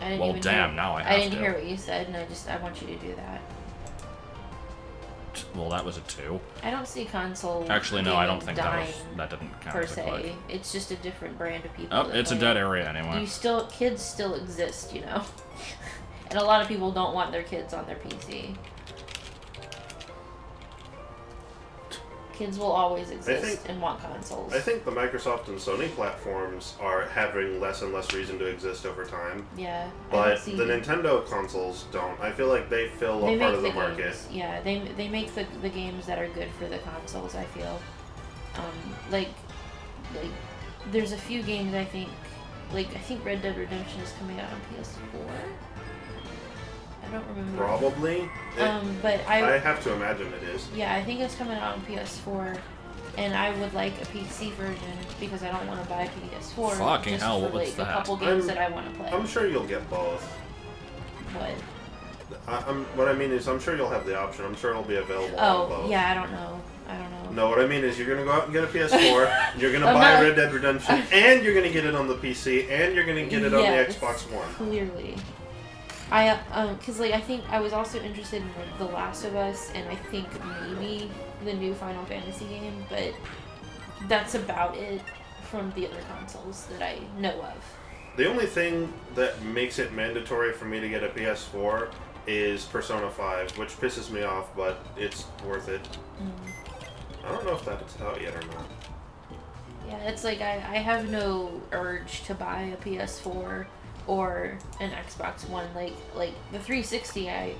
Well, damn, now I have to. I didn't hear what you said, and I want you to do that. Well, that was a 2. I don't see console. Actually, no, I don't think that didn't count per as a click. se. It's just a different brand of people. Oh, it's a dead area anyway. Kids still exist, you know, and a lot of people don't want their kids on their PC. Kids will always exist and want consoles. I think the Microsoft and Sony platforms are having less and less reason to exist over time. Yeah. But the Nintendo consoles don't. I feel like they fill a part of the market. Yeah, they make the games that are good for the consoles, I feel. Like there's a few games I think Red Dead Redemption is coming out on PS4. I don't remember. Probably. But I have to imagine it is. Yeah, I think it's coming out on PS4, and I would like a PC version because I don't want to buy a PS4. Fucking just hell, for, what was that? A couple games that I want to play. I'm sure you'll get both. What? What I mean is, I'm sure you'll have the option. I'm sure it'll be available on both. Oh, yeah, I don't know. No, what I mean is you're going to go out and get a PS4, you're going to buy Red Dead Redemption, and you're going to get it on the PC, and you're going to get it on the Xbox One. Clearly. Cause I think I was also interested in The Last of Us, and I think maybe the new Final Fantasy game, but that's about it from the other consoles that I know of. The only thing that makes it mandatory for me to get a PS4 is Persona 5, which pisses me off, but it's worth it. I don't know if that's out yet or not. Yeah, it's like I have no urge to buy a PS4 or an Xbox One. Like the 360 I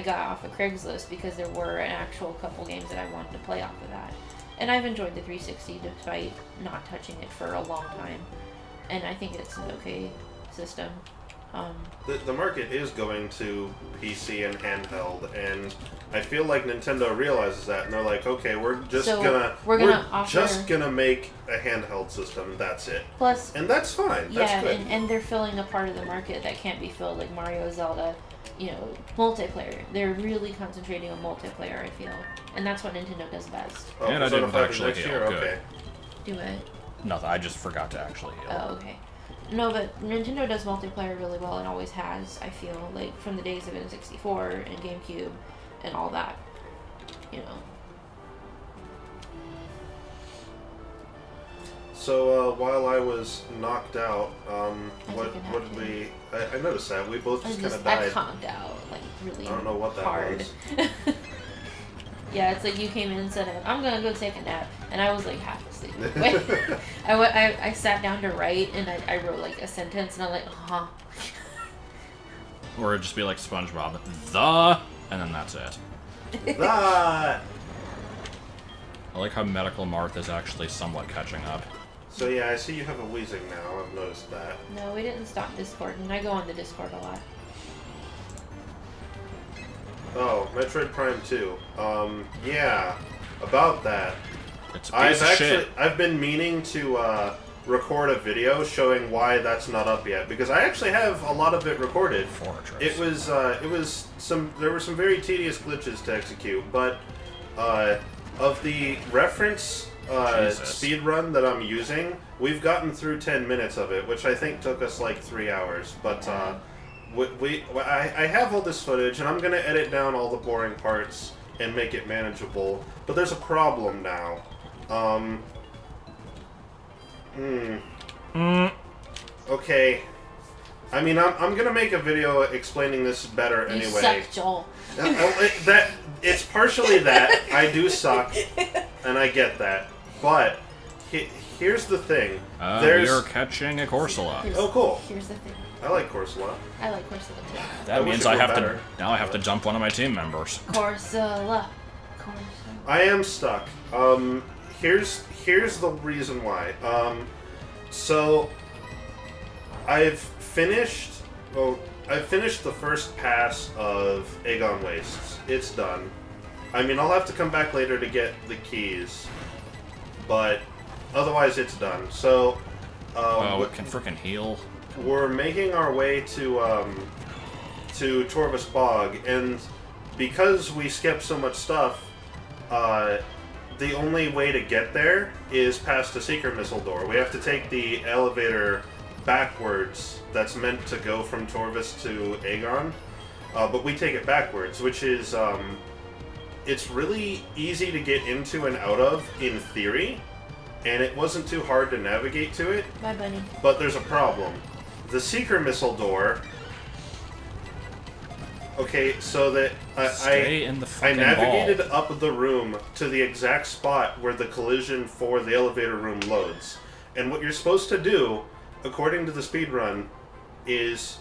got off of Craigslist because there were an actual couple games that I wanted to play off of that. And I've enjoyed the 360 despite not touching it for a long time. And I think it's an okay system. The market is going to PC and handheld, and I feel like Nintendo realizes that, and they're like, okay, we're just gonna make a handheld system. That's it. Plus, and that's fine. Yeah, that's good. And they're filling a part of the market that can't be filled, like Mario, Zelda, multiplayer. They're really concentrating on multiplayer, I feel, and that's what Nintendo does best. Oh, and I didn't actually heal. Good. Okay. Do it. Nothing. I just forgot to actually heal. Oh, okay. No, but Nintendo does multiplayer really well and always has, I feel, like from the days of N64 and GameCube and all that, So while I was knocked out, what did we? I noticed that we both just kind of died. I calmed out, like really. I don't know what that hard. was. Yeah, it's like you came in and said, "I'm gonna go take a nap," and I was like half asleep. I sat down to write, and I wrote like a sentence, and I'm like, Or it'd just be like SpongeBob, and then that's it. The. I like how Medical Marth is actually somewhat catching up. So yeah, I see you have a wheezing now. I've noticed that. No, we didn't stop Discord, and I go on the Discord a lot. Oh, Metroid Prime 2. Yeah, about that. It's a piece of shit. I've been meaning to record a video showing why that's not up yet, because I actually have a lot of it recorded. Fortress. There were some very tedious glitches to execute, but of the reference speed run that I'm using, we've gotten through 10 minutes of it, which I think took us like 3 hours, but I have all this footage, and I'm going to edit down all the boring parts and make it manageable. But there's a problem now. Okay. I mean, I'm going to make a video explaining this better anyway. You suck, Joel. It's partially that. I do suck, and I get that. But here's the thing. We are catching a Corsola. Oh, cool. Here's the thing. I like Corsola. I like Corsola too. That means I have to jump one of my team members. Corsola. I am stuck. Here's the reason why. So I've finished the first pass of Aegon Wastes. It's done. I mean, I'll have to come back later to get the keys, but otherwise it's done. So it can frickin' heal. We're making our way to Torvus Bog, and because we skipped so much stuff, the only way to get there is past a secret missile door. We have to take the elevator backwards that's meant to go from Torvus to Aegon, but we take it backwards, which is, it's really easy to get into and out of in theory, and it wasn't too hard to navigate to it. Bye, bunny. But there's a problem. The Seeker Missile door... Okay, so that I navigated up the room to the exact spot where the collision for the elevator room loads. And what you're supposed to do, according to the speedrun, is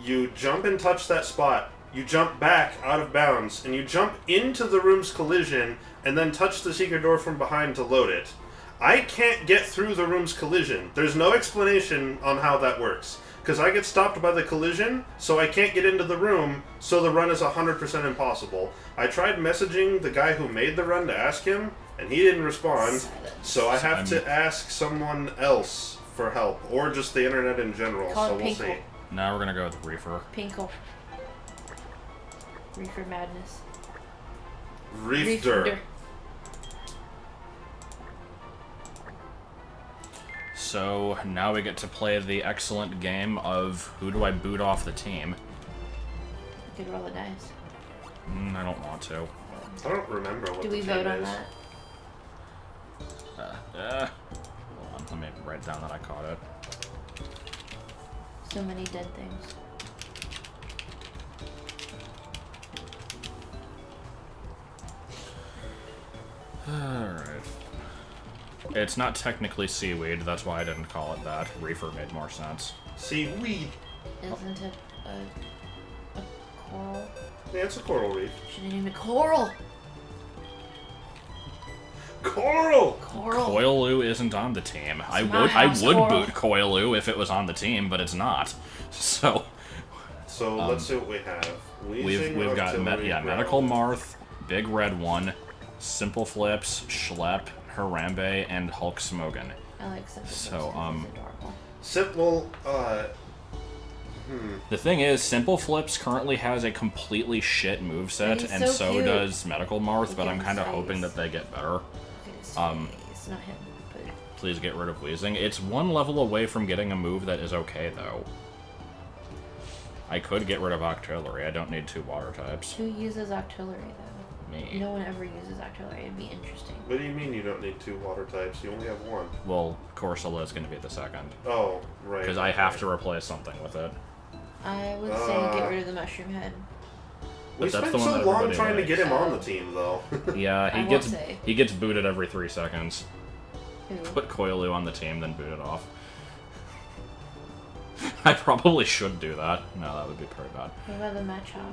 you jump and touch that spot, you jump back out of bounds, and you jump into the room's collision, and then touch the secret door from behind to load it. I can't get through the room's collision. There's no explanation on how that works. Because I get stopped by the collision, so I can't get into the room, so the run is 100% impossible. I tried messaging the guy who made the run to ask him, and he didn't respond, so I have to ask someone else for help, or just the internet in general, so we'll see. Now we're gonna go with Reefer. Pinkle. Reefer madness. Reefder. So now we get to play the excellent game of who do I boot off the team? You could roll the dice. I don't want to. I don't remember what Do we the vote team on is. Hold on, let me write down that I caught it. So many dead things. Alright. It's not technically seaweed, that's why I didn't call it that. Reefer made more sense. Seaweed. Isn't it a coral? Yeah, it's a coral reef. Should have named it coral. Coral! Coral. Koilu isn't on the team. I my would house, Coral. boot Koilu if it was on the team, but it's not. So let's see what we have. we've got Medical Marth, Big Red One, Simple Flips, Schlep, Harambe, and Hulk Smogan. I like Simple Flips. So, It's adorable. Simple, The thing is, Simple Flips currently has a completely shit moveset, He's and so so cute. does Medical Marth, Look but at I'm his kind of face. hoping that they get better. Look at his face. Not him, but... Please get rid of Wheezing. It's one level away from getting a move that is okay, though. I could get rid of Octillery. I don't need 2 water types. Who uses Octillery, though? Me. No one ever uses Octillery. It'd be interesting. what do you mean you don't need 2 water types? You only have 1. Well, Corsola is going to be the second. Oh, right. Because I have to replace something with it. I would say get rid of the Mushroom Head. We But that's spent the one so that long everybody trying to likes. get him on the team, though. Yeah, I will say. he gets booted every 3 seconds. Who? Put Koilu on the team, then boot it off. I probably should do that. No, that would be pretty bad. What about the Machop?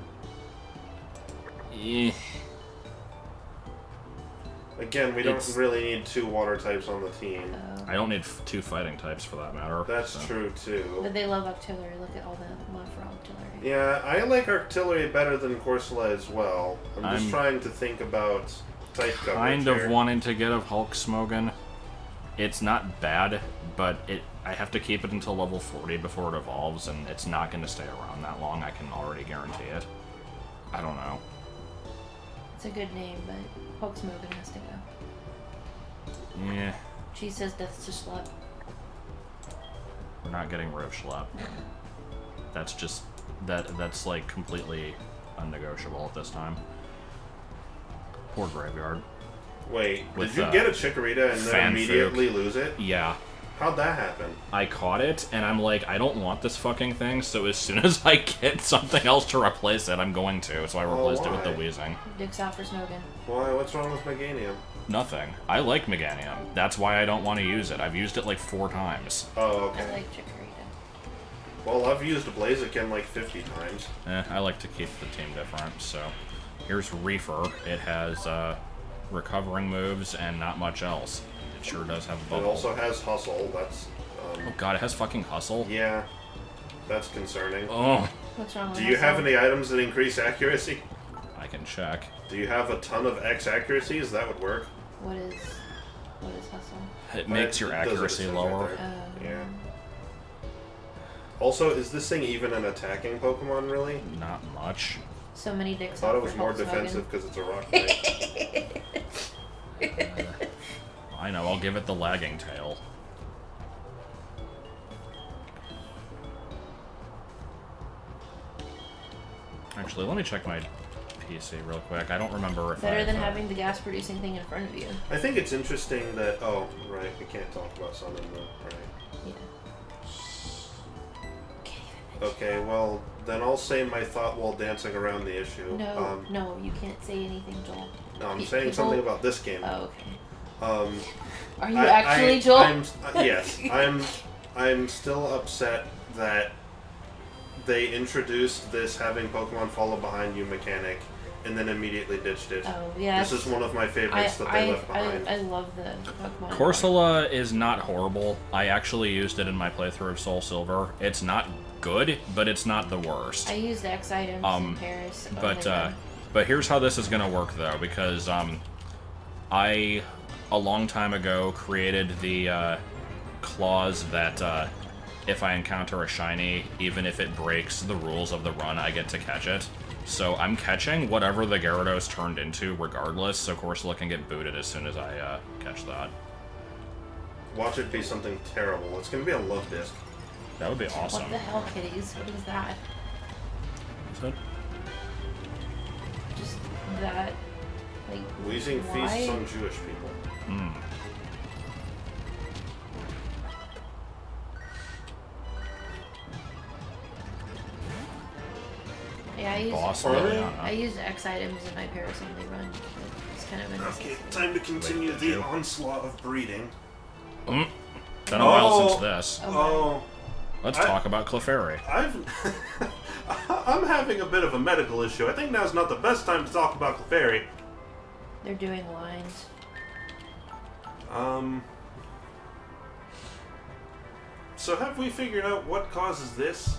Eh. Again, we don't really need 2 water types on the team. Oh. I don't need 2 fighting types for that matter. That's so. true, too. But they love Octillery. Look at all the love for Octillery. Yeah, I like Artillery better than Corsola as well. I'm just I'm trying to think about type coverage Kind of here. wanting to get a Hulk Smogan. It's not bad, but I have to keep it until level 40 before it evolves, and it's not going to stay around that long. I can already guarantee it. I don't know. It's a good name, but Hulk Smogan has to go. Yeah, She says death to Schlep. we're not getting rid of Schlep. That's just that's like completely unnegotiable at this time. Poor Graveyard. Wait, With, did you get a Chikorita and then immediately lose it? Yeah. How'd that happen? I caught it, and I'm like, I don't want this fucking thing, so as soon as I get something else to replace it, I'm going to. So I replaced it with the why? Wheezing. Dick's out for Smogan. Why? What's wrong with Meganium? Nothing. I like Meganium. That's why I don't want to use it. I've used it like 4 times. Oh, I okay. like Chikorita. Well, I've used Blaziken like 50 times. I like to keep the team different, so... Here's Reefer. It has, recovering moves and not much else. It sure does have a It bubble. also has Hustle. That's, Oh god, it has fucking Hustle? yeah, that's concerning. Oh, What's wrong with Do you have Hustle? any items that increase accuracy? I can check. Do you have a ton of X accuracies? That would work. What is Hustle? It makes your It does it accuracy right lower. there. Yeah. Also, is this thing even an attacking Pokemon, really? Not much. So many dicks I thought out it was for more Hulk Smogan. defensive because it's a rock type. I know, I'll give it the lagging tail. Actually, let me check my PC real quick. I don't remember if Better than having the gas-producing thing in front of you. I think it's interesting that... Oh, right. We can't talk about Sun and Moon. Right. Yeah. Okay, well, then I'll say my thought while dancing around the issue. No, no, you can't say anything, Joel. No, I'm saying something about this game. Oh, okay. Are you actually, Joel? Yes, I'm still upset that they introduced this having Pokemon follow behind you mechanic and then immediately ditched it. Oh, yeah. This is one of my favorites that they left behind. I love the Pokemon. Corsola is not horrible. I actually used it in my playthrough of Soul Silver. It's not good, but it's not the worst. I used X items in Paris. But here's how this is gonna work though, because I a long time ago created the clause that if I encounter a shiny, even if it breaks the rules of the run, I get to catch it. So I'm catching whatever the Gyarados turned into regardless, so Corsola can get booted as soon as I catch that. Watch it be something terrible. It's gonna be a love disc. That would be awesome. What the hell, kitties? What is that? Is it? Just that, like, Wheezing why? feasts on Jewish people. Hmm. Yeah, I used X items in my Paris only run. It's kind of a necessity. Okay, time to continue the onslaught of breeding. Been a while since this. Oh. Let's talk about Clefairy. I'm having a bit of a medical issue. I think now's not the best time to talk about Clefairy. They're doing lines. So have we figured out what causes this?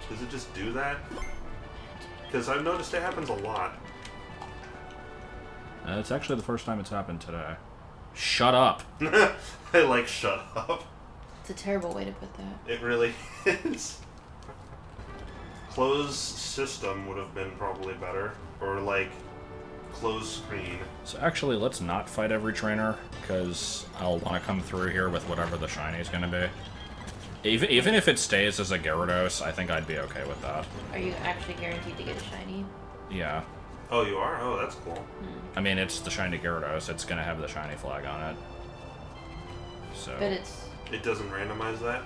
Does it just do that? Because I've noticed it happens a lot. It's actually the first time it's happened today. Shut up. I like shut up. It's a terrible way to put that. It really is. Closed system would have been probably better. Or like closed screen. So actually, let's not fight every trainer, because I'll want to come through here with whatever the shiny is going to be. Even if it stays as a Gyarados, I think I'd be okay with that. Are you actually guaranteed to get a shiny? Yeah. Oh, you are? Oh, that's cool. I mean, it's the shiny Gyarados. It's going to have the shiny flag on it. So. But it's... It doesn't randomize that?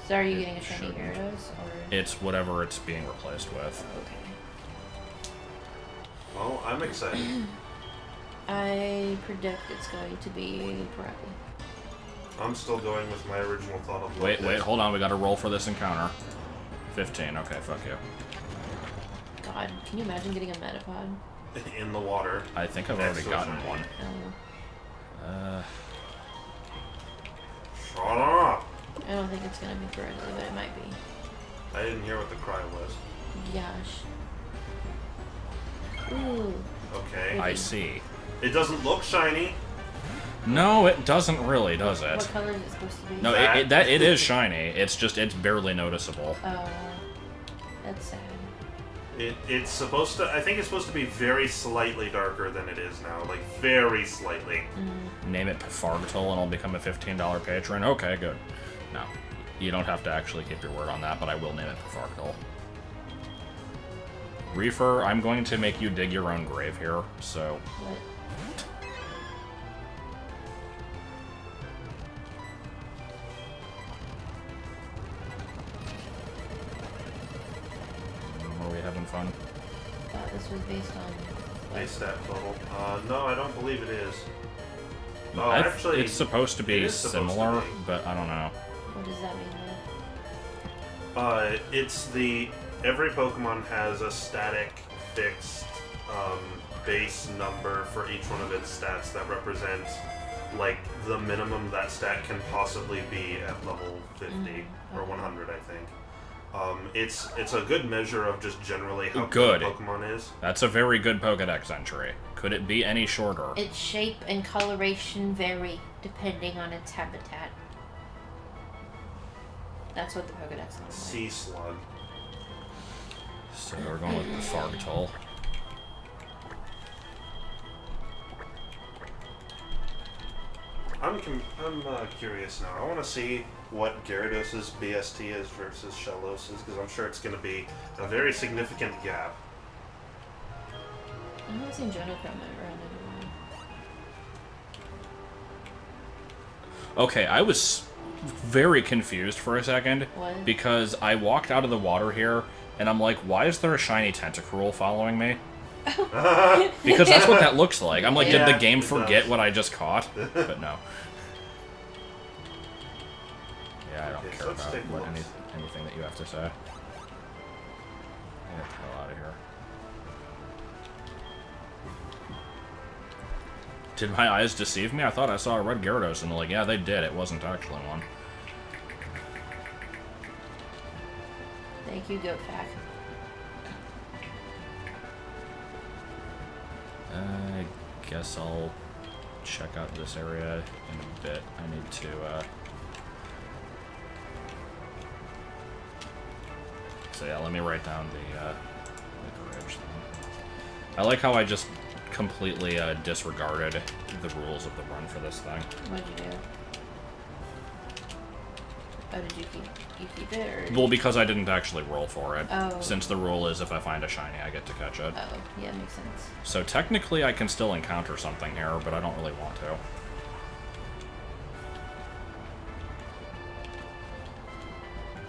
So are you getting a shiny Gyarados, or...? It's whatever it's being replaced with. Okay. Well, I'm excited. I predict it's going to be Pirelli. I'm still going with my original thought of Wait, hold on. We got to roll for this encounter. 15. Okay, fuck you. God, can you imagine getting a Metapod? In the water. I think I've already gotten one. Oh. Shut up! I don't think it's gonna be Pirelli, but it might be. I didn't hear what the cry was. Gosh. Ooh. Okay. I see. It doesn't look shiny. No, it doesn't really, does it? What color is it supposed to be? No, it is shiny. It's just, it's barely noticeable. Oh. That's sad. It's supposed to, I think it's supposed to be very slightly darker than it is now. Like, very slightly. Name it Fargatal and I'll become a $15 patron. Okay, good. No, you don't have to actually keep your word on that, but I will name it Fargatal. Reefer, I'm going to make you dig your own grave here, so... What? Are we having fun? I thought this was based on... Base stat total. No, I don't believe it is. Oh, actually... It's supposed to be similar, but I don't know. What does that mean, though? It's the... Every Pokemon has a static, fixed, base number for each one of its stats that represents, like, the minimum that stat can possibly be at level 50, or 100, I think. It's a good measure of just generally how good Pokemon is. That's a very good Pokedex entry. Could it be any shorter? Its shape and coloration vary depending on its habitat. That's what the Pokedex looks like. Sea Slug. So we're going with the Fargatal. I'm curious now. I want to see what Gyarados' BST is versus Shellos' because I'm sure it's going to be a very significant gap. I haven't seen Jonah come around anymore. Okay, I was very confused for a second. What? Because I walked out of the water here, and I'm like, why is there a shiny Tentacruel following me? Because that's what that looks like. I'm like, Yeah, did the game it forget does. what I just caught? But no. Yeah, I don't Okay, care so let's about take a what look. anything that you have to say. Get the hell out of here. Did my eyes deceive me? I thought I saw a red Gyarados, and like, yeah, they did. It wasn't actually one. Thank you, GoatFack. I guess I'll check out this area in a bit. I need to, So yeah, let me write down the bridge thing. I like how I just completely disregarded the rules of the run for this thing. What'd you do? Oh, did you keep it, or? Well, because I didn't actually roll for it. Oh. Since the rule is if I find a shiny, I get to catch it. Oh, yeah, makes sense. So technically I can still encounter something here, but I don't really want to.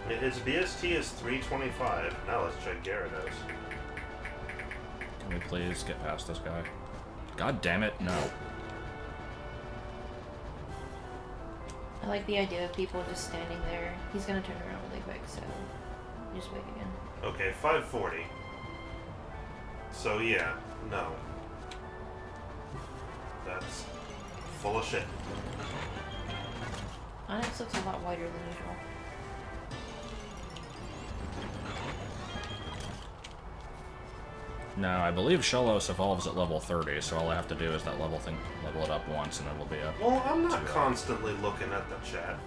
Its BST is 325. Now let's check Gyarados. Can we please get past this guy? God damn it, no. I like the idea of people just standing there. He's gonna turn around really quick, so just wait again. Okay, 540. So yeah, no. That's full of shit. Onyx looks a lot whiter than usual. No, I believe Shellos evolves at level 30, so all I have to do is that level it up once, and it'll be up. Well, I'm not constantly looking at the chat.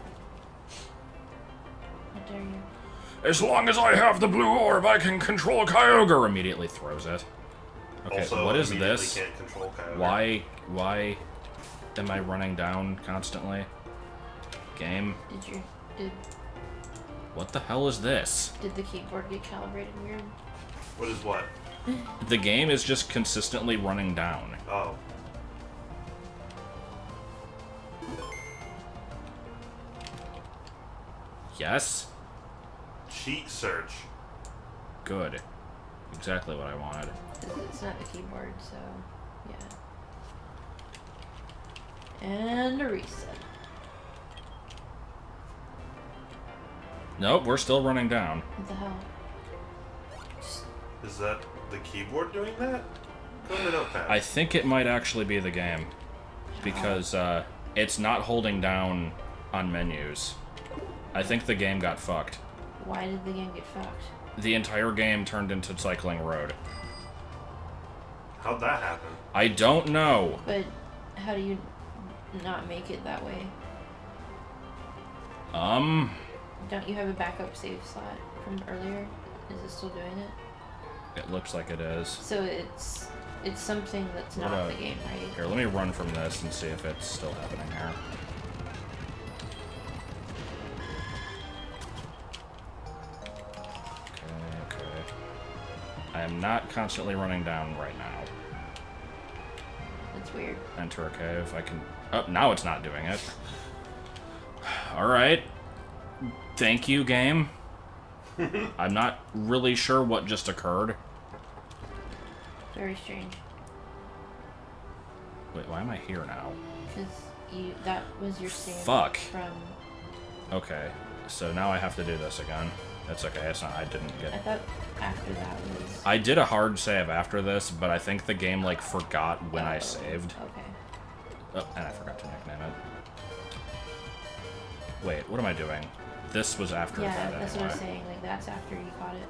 How dare you? As long as I have the blue orb, I can control Kyogre! Immediately throws it. Okay, Also, what is immediately this? Can't control Kyogre. Why am I running down constantly? Game? Did What the hell is this? the keyboard get calibrated weird? What is what? The game is just consistently running down. Oh. Yes? Cheat search. Good. Exactly what I wanted. It's not the keyboard, so yeah. And a reset. Nope, we're still running down. What the hell? Just, Is that the keyboard doing that? Go to the notepad. I think it might actually be the game. Because it's not holding down on menus. I think the game got fucked. why did the game get fucked? The entire game turned into Cycling Road. How'd that happen? I don't know. But how do you not make it that way? Don't you have a backup save slot from earlier? Is it still doing it? It looks like it is. So it's something that's What not about- the game, right? Here, let me run from this and see if it's still happening here. Okay. I am not constantly running down right now. That's weird. Enter a cave. I can... Oh, now it's not doing it. Alright. Thank you, game. I'm not really sure what just occurred. Very strange. Wait, why am I here now? Because that was your save Fuck. from... Okay, so now I have to do this again. That's okay, it's not... I didn't I get... thought after that was... I did a hard save after this, but I think the game, like, forgot when I Oh, saved. Okay. Oh, and I forgot to nickname it. Wait, what am I doing? This was after Yeah, that that's anyway. what I'm saying. Like, that's after you caught it.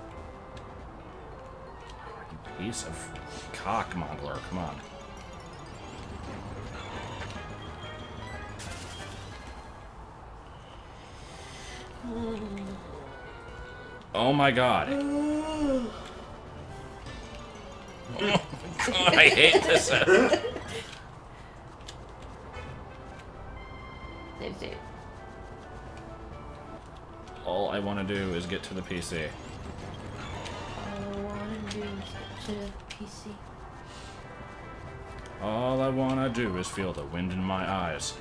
Piece of cock modeler, come on. Oh my god. Oh my god, I hate this. Save. All I want to do is get to the PC. All I want to do is get to the PC. All I want to do is feel the wind in my eyes.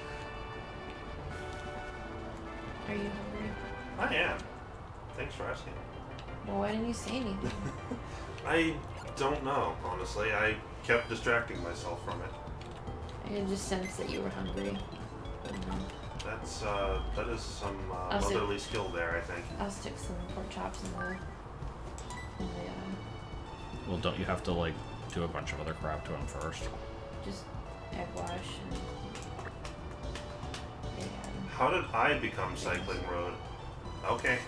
Are you hungry? I am. Thanks for asking. Well, why didn't you say anything? I don't know, honestly. I kept distracting myself from it. I could just sense that you were hungry. That is some Also- motherly skill there, I think. I'll stick some pork chops in the Well, don't you have to, like, do a bunch of other crap to him first? just egg wash and How did I become cycling road? Okay.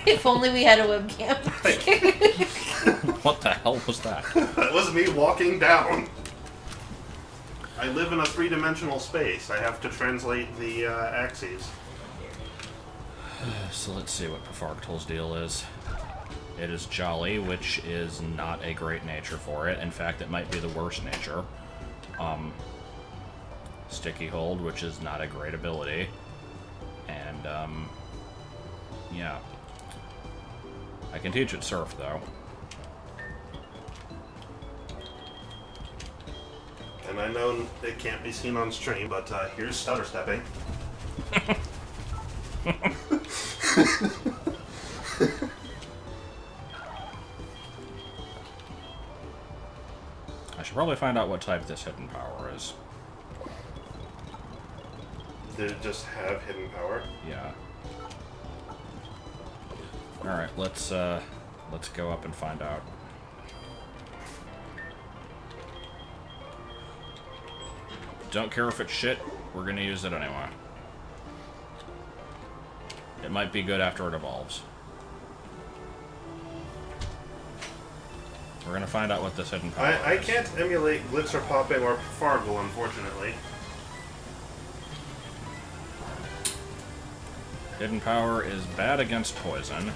If only we had a webcam. What the hell was that? That was me walking down. I live in a three-dimensional space. I have to translate the axes. So let's see what Pafarktul's deal is. It is Jolly, which is not a great nature for it. In fact, it might be the worst nature. Sticky Hold, which is not a great ability. And, yeah. I can teach it Surf, though. And I know it can't be seen on stream, but here's stutter stepping. I should probably find out what type this hidden power is. Did it just have hidden power? Yeah. Alright, let's go up and find out. Don't care if it's shit, we're gonna use it anyway. It might be good after it evolves. We're gonna find out what this hidden power is. I can't emulate Glitzer Popping or Fargle, unfortunately. Hidden power is bad against poison.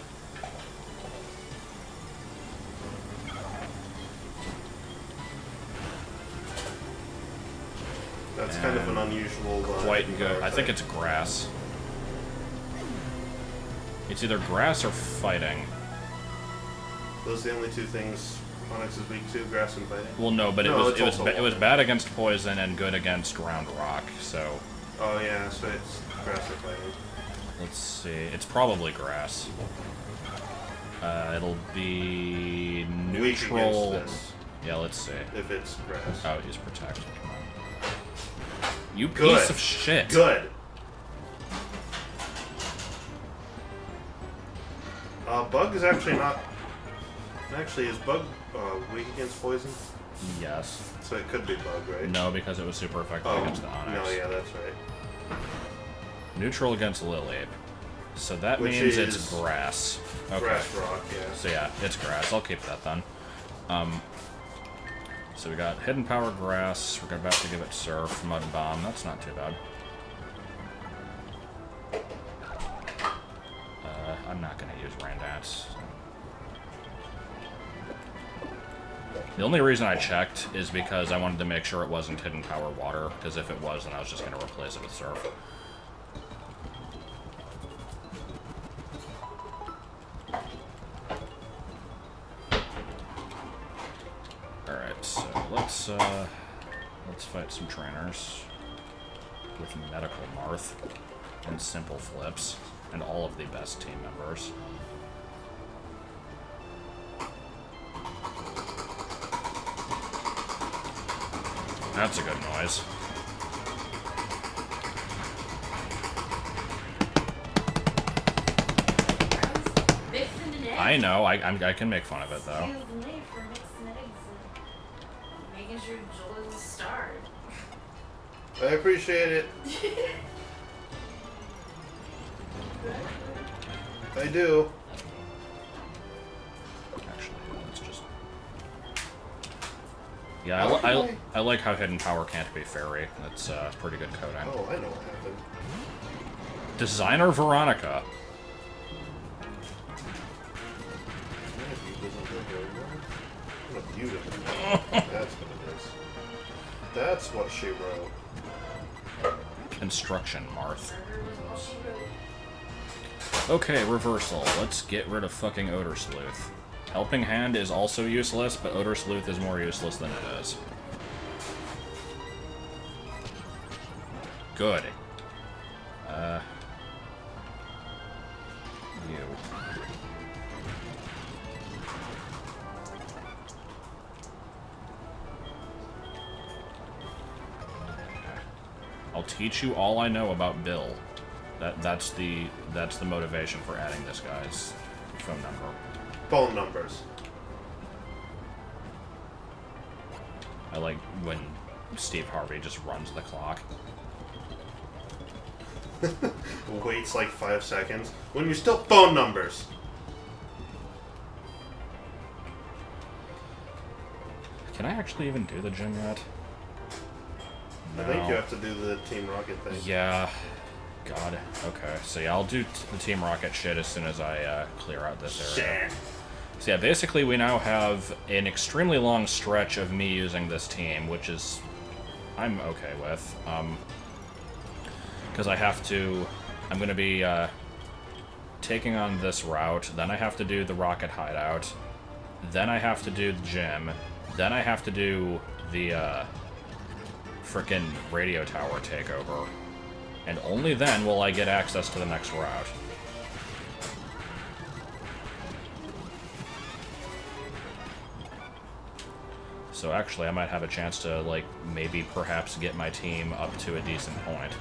That's kind of an unusual... Quite good. power I think thing. it's grass. It's either grass or fighting. Those are the only two things Onyx is weak to, grass and fighting. Well, no, but No, it was also bad against poison and good against ground rock. So Oh yeah, so it's grass or fighting. let's see. It's probably grass. It'll be Weak neutral. against this, Yeah, let's see. if it's grass. Oh, he's protect. You Good. piece of shit. Good. Bug is actually not... Actually, is Bug weak against poison? Yes. So it could be Bug, right? No, because it was super effective against the Onyx. No, yeah, that's right. Neutral against Lileape. So that Which means is it's grass. Okay. Grass rock, yeah. So yeah, it's grass. I'll keep that then. So we got hidden power grass. We're about to give it surf, mud bomb. That's not too bad. I'm not gonna use rain dance. The only reason I checked is because I wanted to make sure it wasn't hidden power water. Because if it was, then I was just gonna replace it with surf. Alright, so let's fight some trainers with Medical Marth and Simple Flips and all of the best team members. That's a good noise. I know, I can make fun of it though. Excuse me for mixing eggs and making sure Joel is starved. I appreciate it. I do. Actually, let's just... Yeah, I like how hidden power can't be fairy. That's pretty good coding. Oh, I know what happened. Designer Veronica. That's what it is. That's what she wrote. construction, Marth. Okay, reversal. Let's get rid of fucking Odor Sleuth. Helping Hand is also useless, but Odor Sleuth is more useless than it is. Good. You. I'll teach you all I know about Bill. That's the motivation for adding this guy's phone number. Phone numbers. I like when Steve Harvey just runs the clock. Waits like 5 seconds. When you're still phone numbers. Can I actually even do the gym yet? No. I think you have to do the Team Rocket thing. Yeah. God. Okay. So yeah, I'll do the Team Rocket shit as soon as I clear out this area. Shit. So yeah, basically we now have an extremely long stretch of me using this team, which is I'm okay with. Because I'm going to be taking on this route, then I have to do the rocket hideout, then I have to do the gym, then I have to do the frickin' radio tower takeover, and only then will I get access to the next route. So actually I might have a chance to, like, maybe perhaps get my team up to a decent point.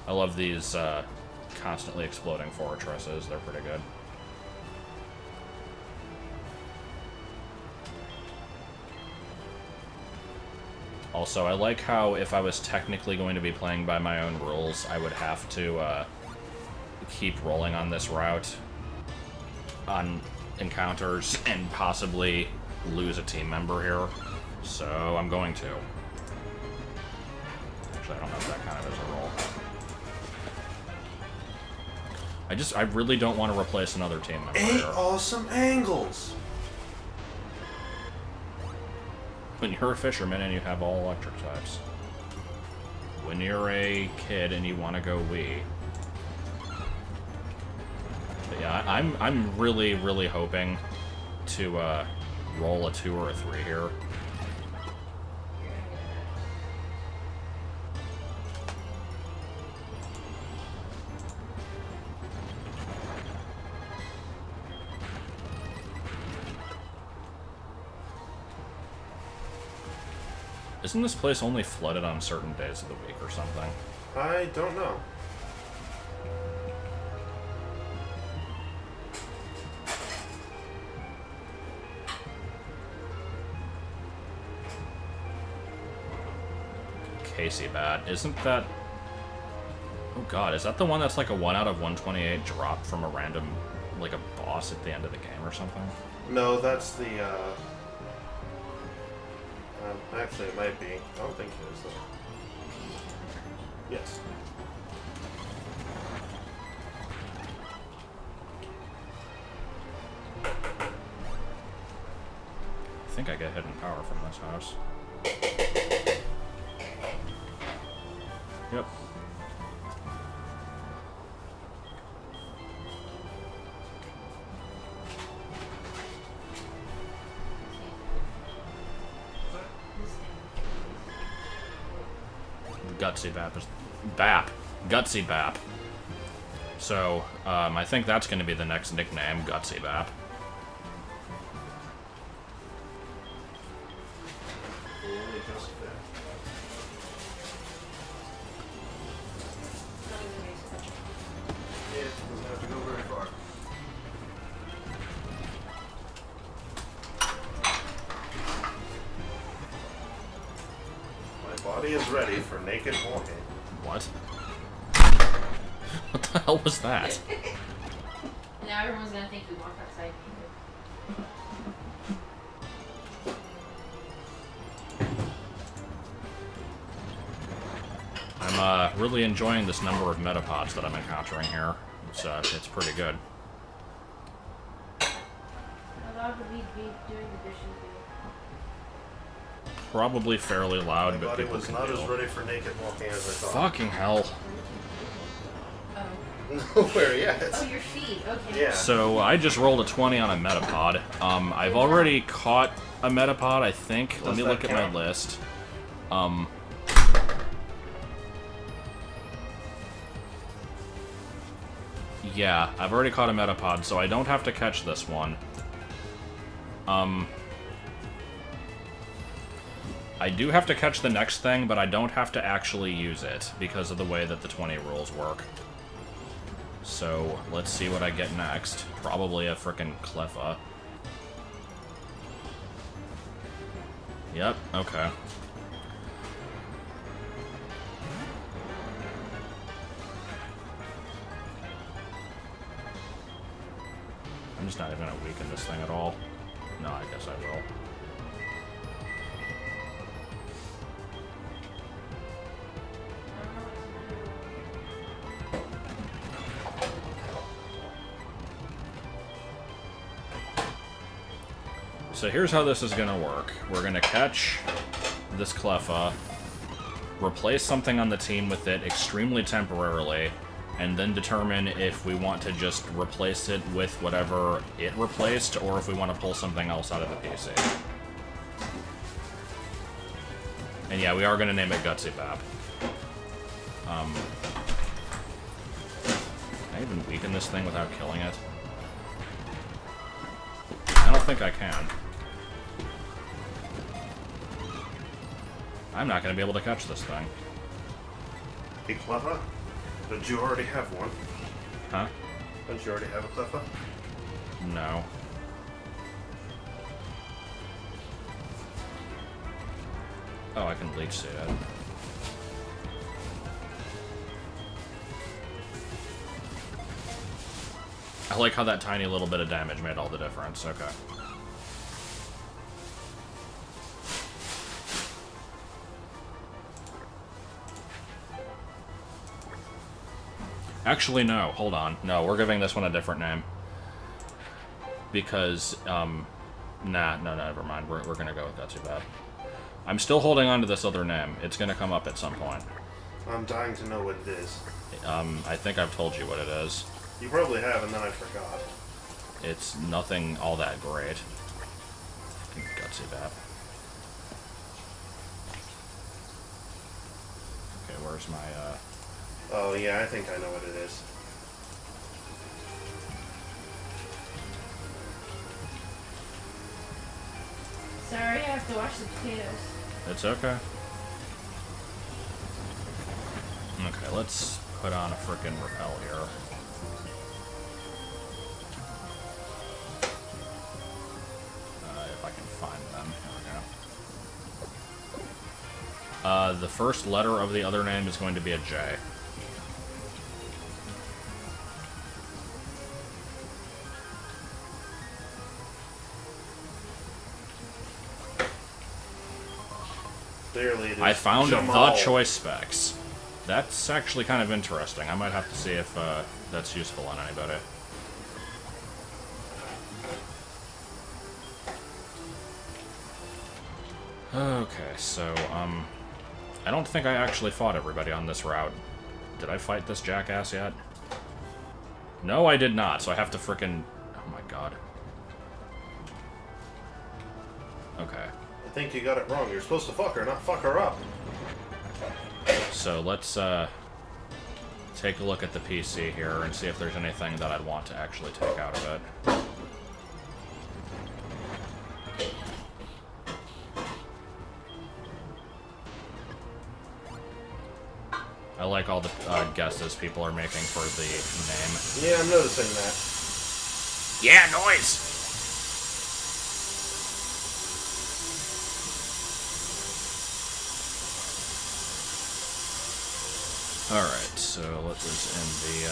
I love these constantly exploding fortresses. They're pretty good. Also, I like how if I was technically going to be playing by my own rules, I would have to keep rolling on this route on encounters and possibly lose a team member here. So I'm going to. Actually, I don't know if that kind of is a roll. I really don't want to replace another team member 8 here. awesome angles! When you're a fisherman and you have all electric types. When you're a kid and you want to go Wii. But yeah, I'm really, really hoping to roll a 2 or a 3 here. Isn't this place only flooded on certain days of the week or something? I don't know. Casey Bat. Isn't that... Oh god, is that the one that's like a 1 out of 128 drop from a random, like a boss at the end of the game or something? No, that's the, actually, it might be. I don't think it is, though. Yes. I think I get hidden power from this house. Yep. Gutsy Bap is... Bap. Gutsy Bap. So, I think that's going to be the next nickname, Gutsy Bap. Is ready for naked walking. What? What the hell was that? Now everyone's gonna think we walk outside. I'm really enjoying this number of metapods that I'm encountering here. It's pretty good. How long would we be doing the dishes? probably fairly loud, My but body people was can not deal. as ready for naked walking as I thought. Fucking hell. Oh. Where, yeah. Oh, your feet. Okay. Yeah. So I just rolled a 20 on a Metapod. I've already caught a Metapod, I think. Let me look at my list. Yeah, I've already caught a Metapod, so I don't have to catch this one. I do have to catch the next thing, but I don't have to actually use it because of the way that the 20 rules work. So, let's see what I get next. Probably a frickin' Cleffa. Yep, okay. I'm just not even gonna weaken this thing at all. No, I guess I will. So here's how this is gonna work. We're gonna catch this Cleffa, replace something on the team with it extremely temporarily, and then determine if we want to just replace it with whatever it replaced, or if we want to pull something else out of the PC. And yeah, we are going to name it Gutsy Bap. Can I even weaken this thing without killing it? I don't think I can. I'm not going to be able to catch this thing. Hey, Cleffa? Don't you already have one? Huh? Don't you already have a Cleffa? No. Oh, I can leech seed it. I like how that tiny little bit of damage made all the difference. Okay. Actually, no. Hold on. No, we're giving this one a different name. Because, nah, no, never mind. We're gonna go with Gutsy Bap. I'm still holding on to this other name. It's gonna come up at some point. I'm dying to know what it is. I think I've told you what it is. You probably have, and then I forgot. It's nothing all that great. Gutsy Bap. Okay, where's my, Oh, yeah, I think I know what it is. Sorry, I have to wash the potatoes. It's okay. Okay, let's put on a frickin' repel here. If I can find them. There we go. The first letter of the other name is going to be a J. Clearly, it is I found Jamal. the choice specs. That's actually kind of interesting. I might have to see if that's useful on anybody. Okay, so, I don't think I actually fought everybody on this route. Did I fight this jackass yet? No, I did not, so I have to frickin'... Oh my god. Okay. I think you got it wrong. You're supposed to fuck her, not fuck her up. So let's take a look at the PC here and see if there's anything that I'd want to actually take out of it. I like all the guesses people are making for the name. Yeah, I'm noticing that. Yeah, noise! Alright, so what was in the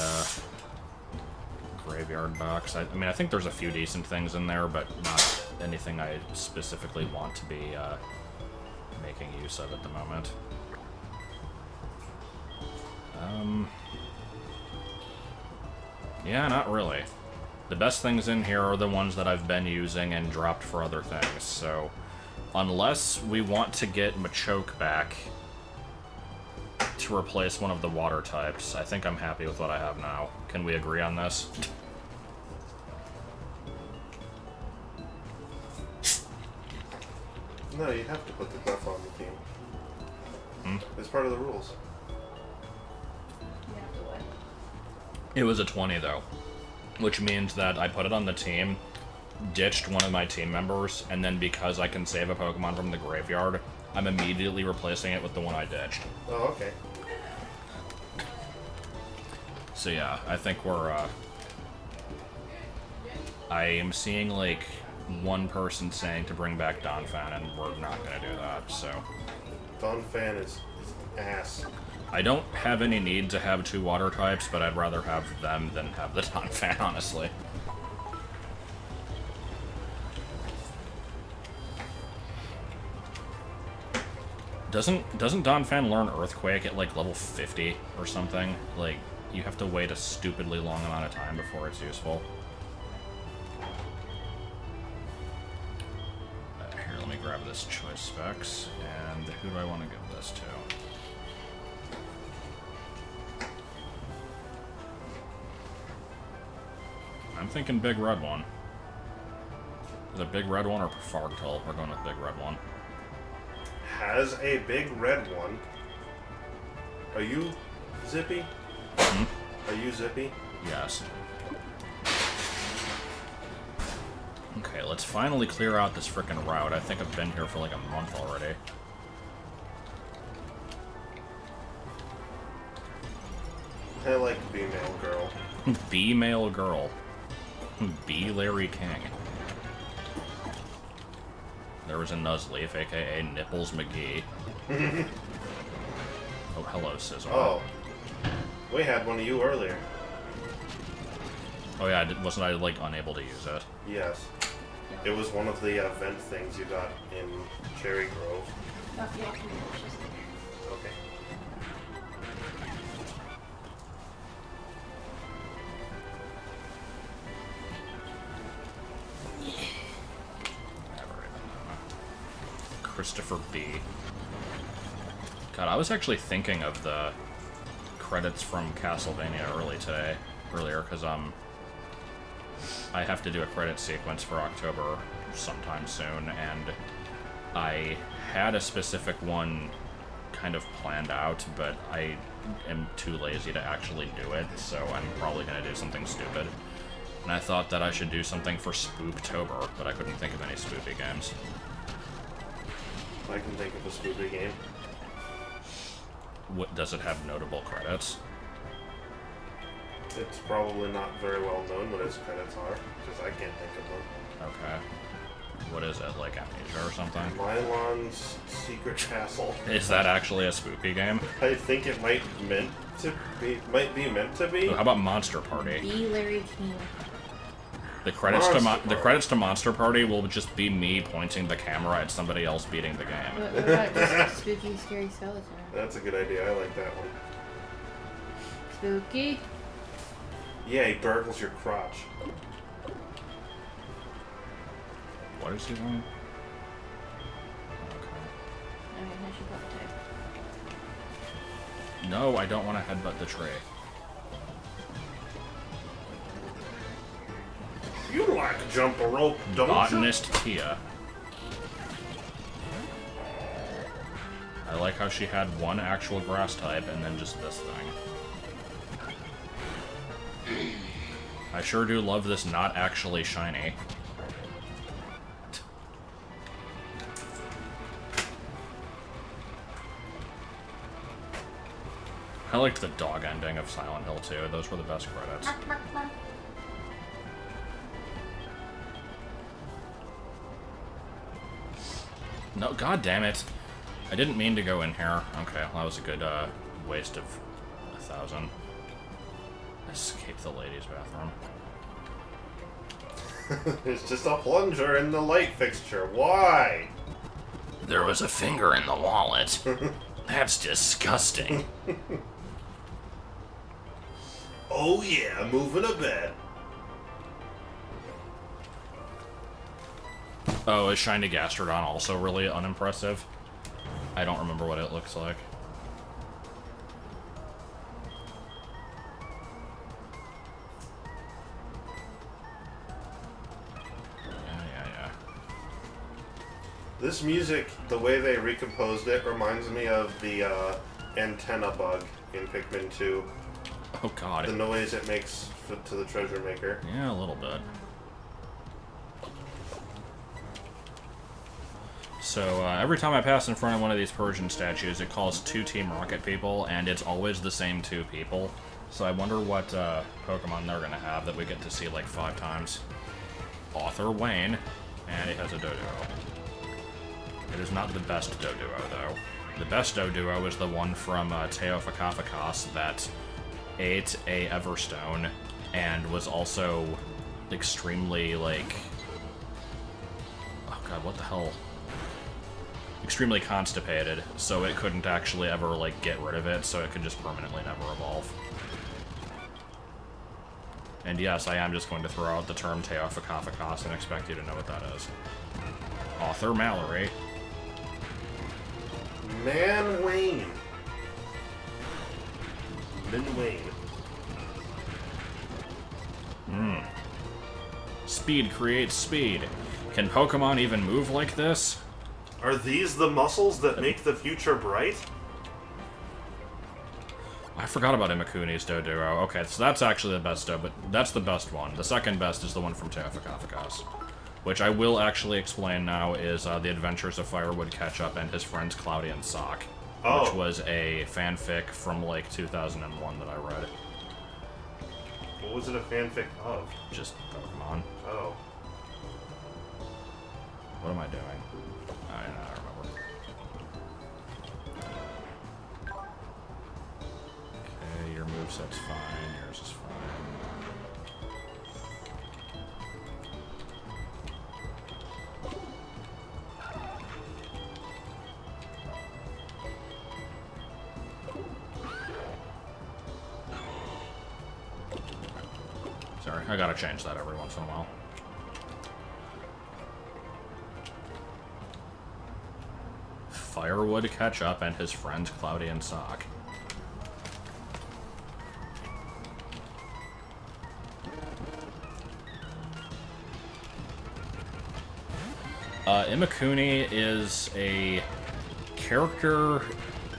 graveyard box? I mean, I think there's a few decent things in there, but not anything I specifically want to be making use of at the moment. Yeah, not really. The best things in here are the ones that I've been using and dropped for other things, so Unless we want to get Machoke back to replace one of the water types, I think I'm happy with what I have now. Can we agree on this? No, you have to put the Clef on the team. Hmm? It's part of the rules. You have to what? It was a 20, though. Which means that I put it on the team, ditched one of my team members, and then because I can save a Pokemon from the graveyard, I'm immediately replacing it with the one I ditched. Oh, okay. So yeah, I think we're, I am seeing, like, one person saying to bring back Donphan, and we're not gonna do that, so... Donphan is ass. I don't have any need to have 2 water types, but I'd rather have them than have the Donphan, honestly. Doesn't Donphan learn Earthquake at, like, level 50 or something? Like, you have to wait a stupidly long amount of time before it's useful. Here, let me grab this choice specs, and who do I want to give this to? I'm thinking big red one. Is it big red one or Fargtal? We're going with big red one. Has a big red one. Are you Zippy? Hmm? Are you Zippy? Yes. Okay, let's finally clear out this frickin' route. I think I've been here for like a month already. I like female girl. B-male girl. B. Larry King. There was a Nuzleaf, aka Nipples McGee. Oh, hello, Scizor. Oh. We had one of you earlier. Oh yeah, wasn't I, like, unable to use it? Yes. It was one of the vent things you got in Cherry Grove. Oh, yeah, it's just... Okay. Christopher B. God, I was actually thinking of the credits from Castlevania earlier, because, I have to do a credit sequence for October sometime soon, and I had a specific one kind of planned out, but I am too lazy to actually do it, so I'm probably going to do something stupid. And I thought that I should do something for Spooptober, but I couldn't think of any spoopy games. I can think of a spoopy game. What, does it have notable credits? It's probably not very well known what its credits are, because I can't think of them. Okay. What is it, like Amnesia or something? Mylon's Secret Castle. Is that actually a spoopy game? I think it might be meant to be. How about Monster Party? B. Larry King. The credits to Monster Party will just be me pointing the camera at somebody else beating the game. What about just Spooky Scary Skeleton? That's a good idea. I like that one. Spooky? Yeah, he burgles your crotch. What is he doing? I mean, I should probably type. No, I don't want to headbutt the tree. You like to jump a rope, don't Botanist Tia. I like how she had one actual grass type and then just this thing. I sure do love this not actually shiny. I liked the dog ending of Silent Hill too. Those were the best credits. No, god damn it. I didn't mean to go in here. Okay, well, that was a good waste of 1,000. Escape the ladies' bathroom. It's just a plunger in the light fixture. Why? There was a finger in the wallet. That's disgusting. Oh yeah, moving a bed. Oh, is Shiny Gastrodon also really unimpressive? I don't remember what it looks like. Yeah. This music, the way they recomposed it, reminds me of the antenna bug in Pikmin 2. Oh god. The noise it makes to the treasure maker. Yeah, a little bit. So, every time I pass in front of one of these Persian statues, it calls 2 Team Rocket people, and it's always the same 2 people. So I wonder what Pokemon they're gonna have that we get to see like 5 times. Author Wayne, and it has a Doduo. It is not the best Doduo, though. The best Doduo is the one from Teofakafakas that ate a Everstone and was also extremely, like... Oh god, what the hell? Extremely constipated, so it couldn't actually ever, like, get rid of it, so it could just permanently never evolve. And yes, I am just going to throw out the term Teofakafakas and expect you to know what that is. Author Mallory. Man Wayne. Min Wayne. Speed creates speed. Can Pokemon even move like this? Are these the muscles that make the future bright? I forgot about Imakuni's Doduo. Okay, so that's actually the best but that's the best one. The second best is the one from Teofakafakas, which I will actually explain now is The Adventures of Firewood Ketchup and His Friends Cloudy and Sock, which was a fanfic from, like, 2001 that I read. What was it a fanfic of? Just Pokemon. Oh. What am I doing? I don't remember. Okay, your moveset's fine, yours is fine. Sorry, I gotta change that every once in a while. Firewood Ketchup and His Friends Cloudy and Sock. Imakuni is a character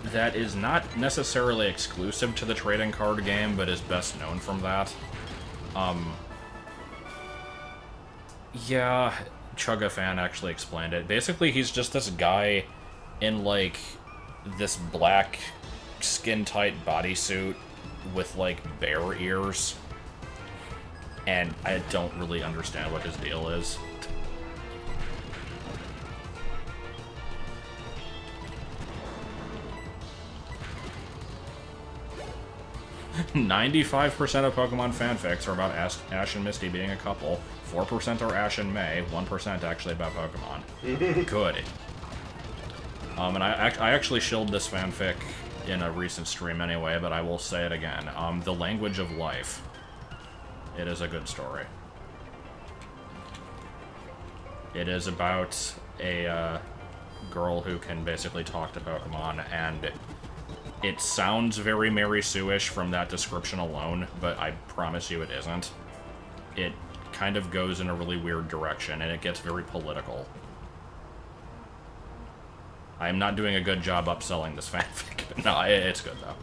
that is not necessarily exclusive to the trading card game, but is best known from that. Yeah, Chugga fan actually explained it. Basically, he's just this guy in, like, this black skin-tight bodysuit with, like, bear ears. And I don't really understand what his deal is. 95% of Pokemon fanfics are about Ash and Misty being a couple. 4% are Ash and May. 1% actually about Pokemon. Good. And I actually shilled this fanfic in a recent stream anyway, but I will say it again. The Language of Life. It is a good story. It is about a girl who can basically talk to Pokemon, and it sounds very Mary Sue-ish from that description alone, but I promise you it isn't. It kind of goes in a really weird direction, and it gets very political. I am not doing a good job upselling this fanfic, but no, it's good, though.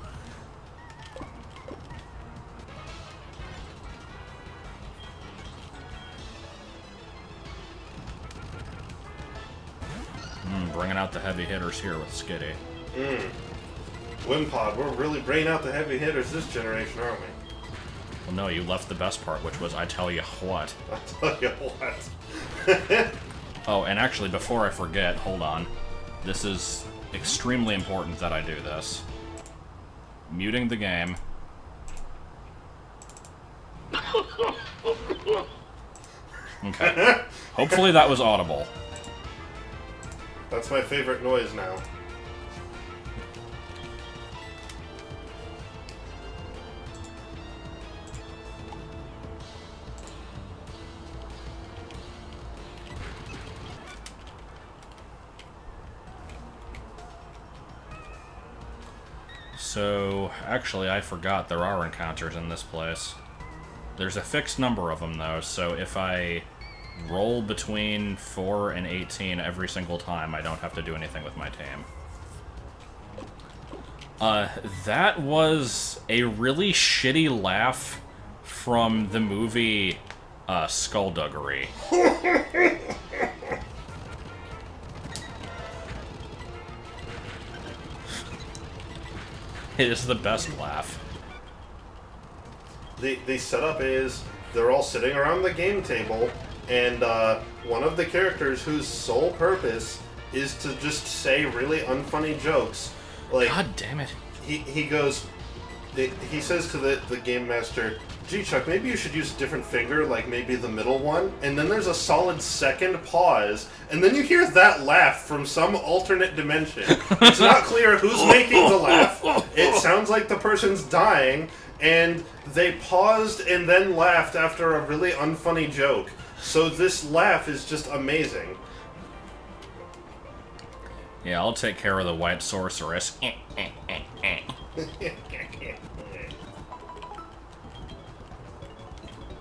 Bringing out the heavy hitters here with Skitty. Wimpod, we're really bringing out the heavy hitters this generation, aren't we? Well, no, you left the best part, which was I tell you what. I tell you what. Oh, and actually, before I forget, hold on. This is extremely important that I do this. Muting the game. Okay. Hopefully that was audible. That's my favorite noise now. So, actually, I forgot there are encounters in this place. There's a fixed number of them, though, so if I roll between 4 and 18 every single time, I don't have to do anything with my team. That was a really shitty laugh from the movie, Skullduggery. It is the best laugh. The setup is they're all sitting around the game table, and one of the characters whose sole purpose is to just say really unfunny jokes. Like, God damn it. He goes, he says to the game master, "Gee, Chuck, maybe you should use a different finger, like maybe the middle one." And then there's a solid second pause, and then you hear that laugh from some alternate dimension. It's not clear who's making the laugh. It sounds like the person's dying, and they paused and then laughed after a really unfunny joke. So this laugh is just amazing. Yeah, I'll take care of the white sorceress.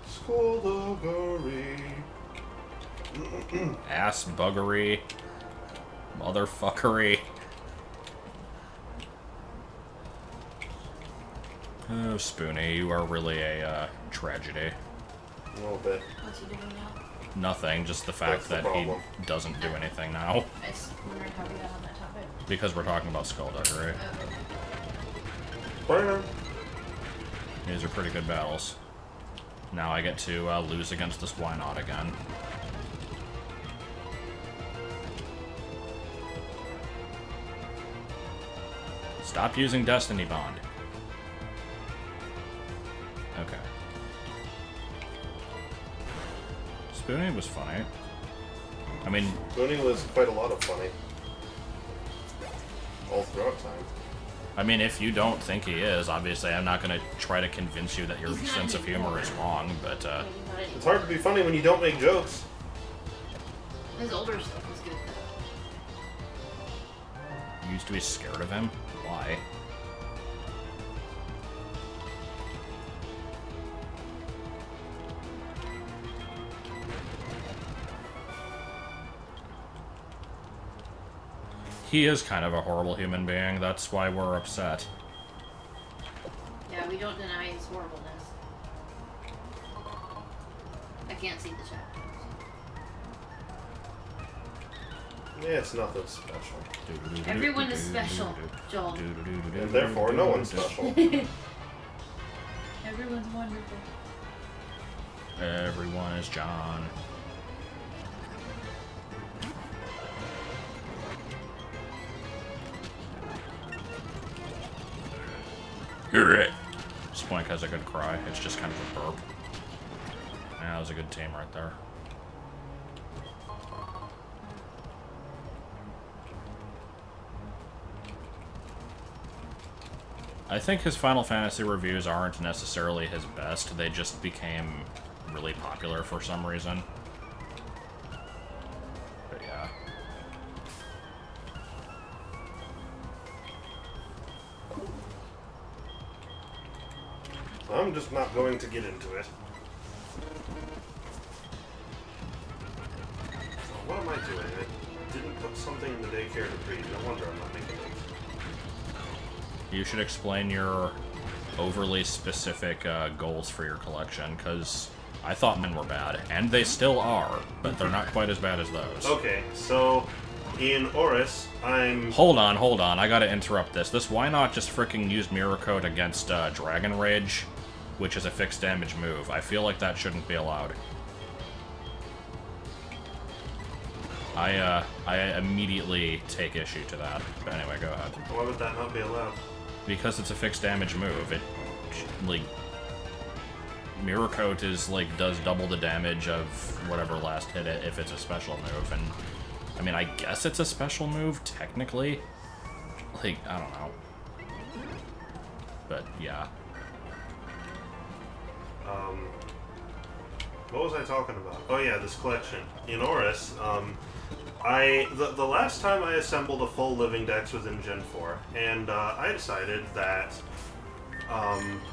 Skullduggery. Ass buggery. Motherfuckery. Oh, Spoonie, you are really a tragedy. A little bit. What's he doing now? Nothing, just the fact that he doesn't do anything now. I just wondered how we got on that topic. Because we're talking about Skullduggery. Burn. These are pretty good battles. Now I get to lose against this Why Not again. Stop using Destiny Bond. Okay. Spoonie was funny. I mean... Spoonie was quite a lot of funny. All throughout time. I mean, if you don't think he is, obviously I'm not going to try to convince you that your sense of humor is wrong, but, It's hard to be funny when you don't make jokes. His older stuff was good, though. You used to be scared of him? Why? He is kind of a horrible human being, that's why we're upset. Yeah, we don't deny his horribleness. I can't see the chat. Yeah, it's nothing special. Everyone is special, Joel. And therefore, no one's special. Everyone's wonderful. Everyone is John. Spoink has a good cry. It's just kind of a burp. Yeah, that was a good team right there. I think his Final Fantasy reviews aren't necessarily his best. They just became really popular for some reason. But yeah. I'm just not going to get into it. So what am I doing? I didn't put something in the daycare to breed. No wonder I'm not making it. You should explain your overly specific goals for your collection, because I thought mine were bad, and they still are, but they're not quite as bad as those. Okay, so in Oris, I'm... Hold on, I gotta interrupt this. This Why Not just freaking used Mirror Code against Dragon Rage, which is a fixed damage move. I feel like that shouldn't be allowed. I immediately take issue to that. But anyway, go ahead. Why would that not be allowed? Because it's a fixed damage move. It, like... Mirror Coat is, like, does double the damage of whatever last hit it if it's a special move, and... I mean, I guess it's a special move, technically. Like, I don't know. But, yeah. What was I talking about? Oh yeah, this collection. In Oris, The last time I assembled a full living dex was in Gen 4, and I decided that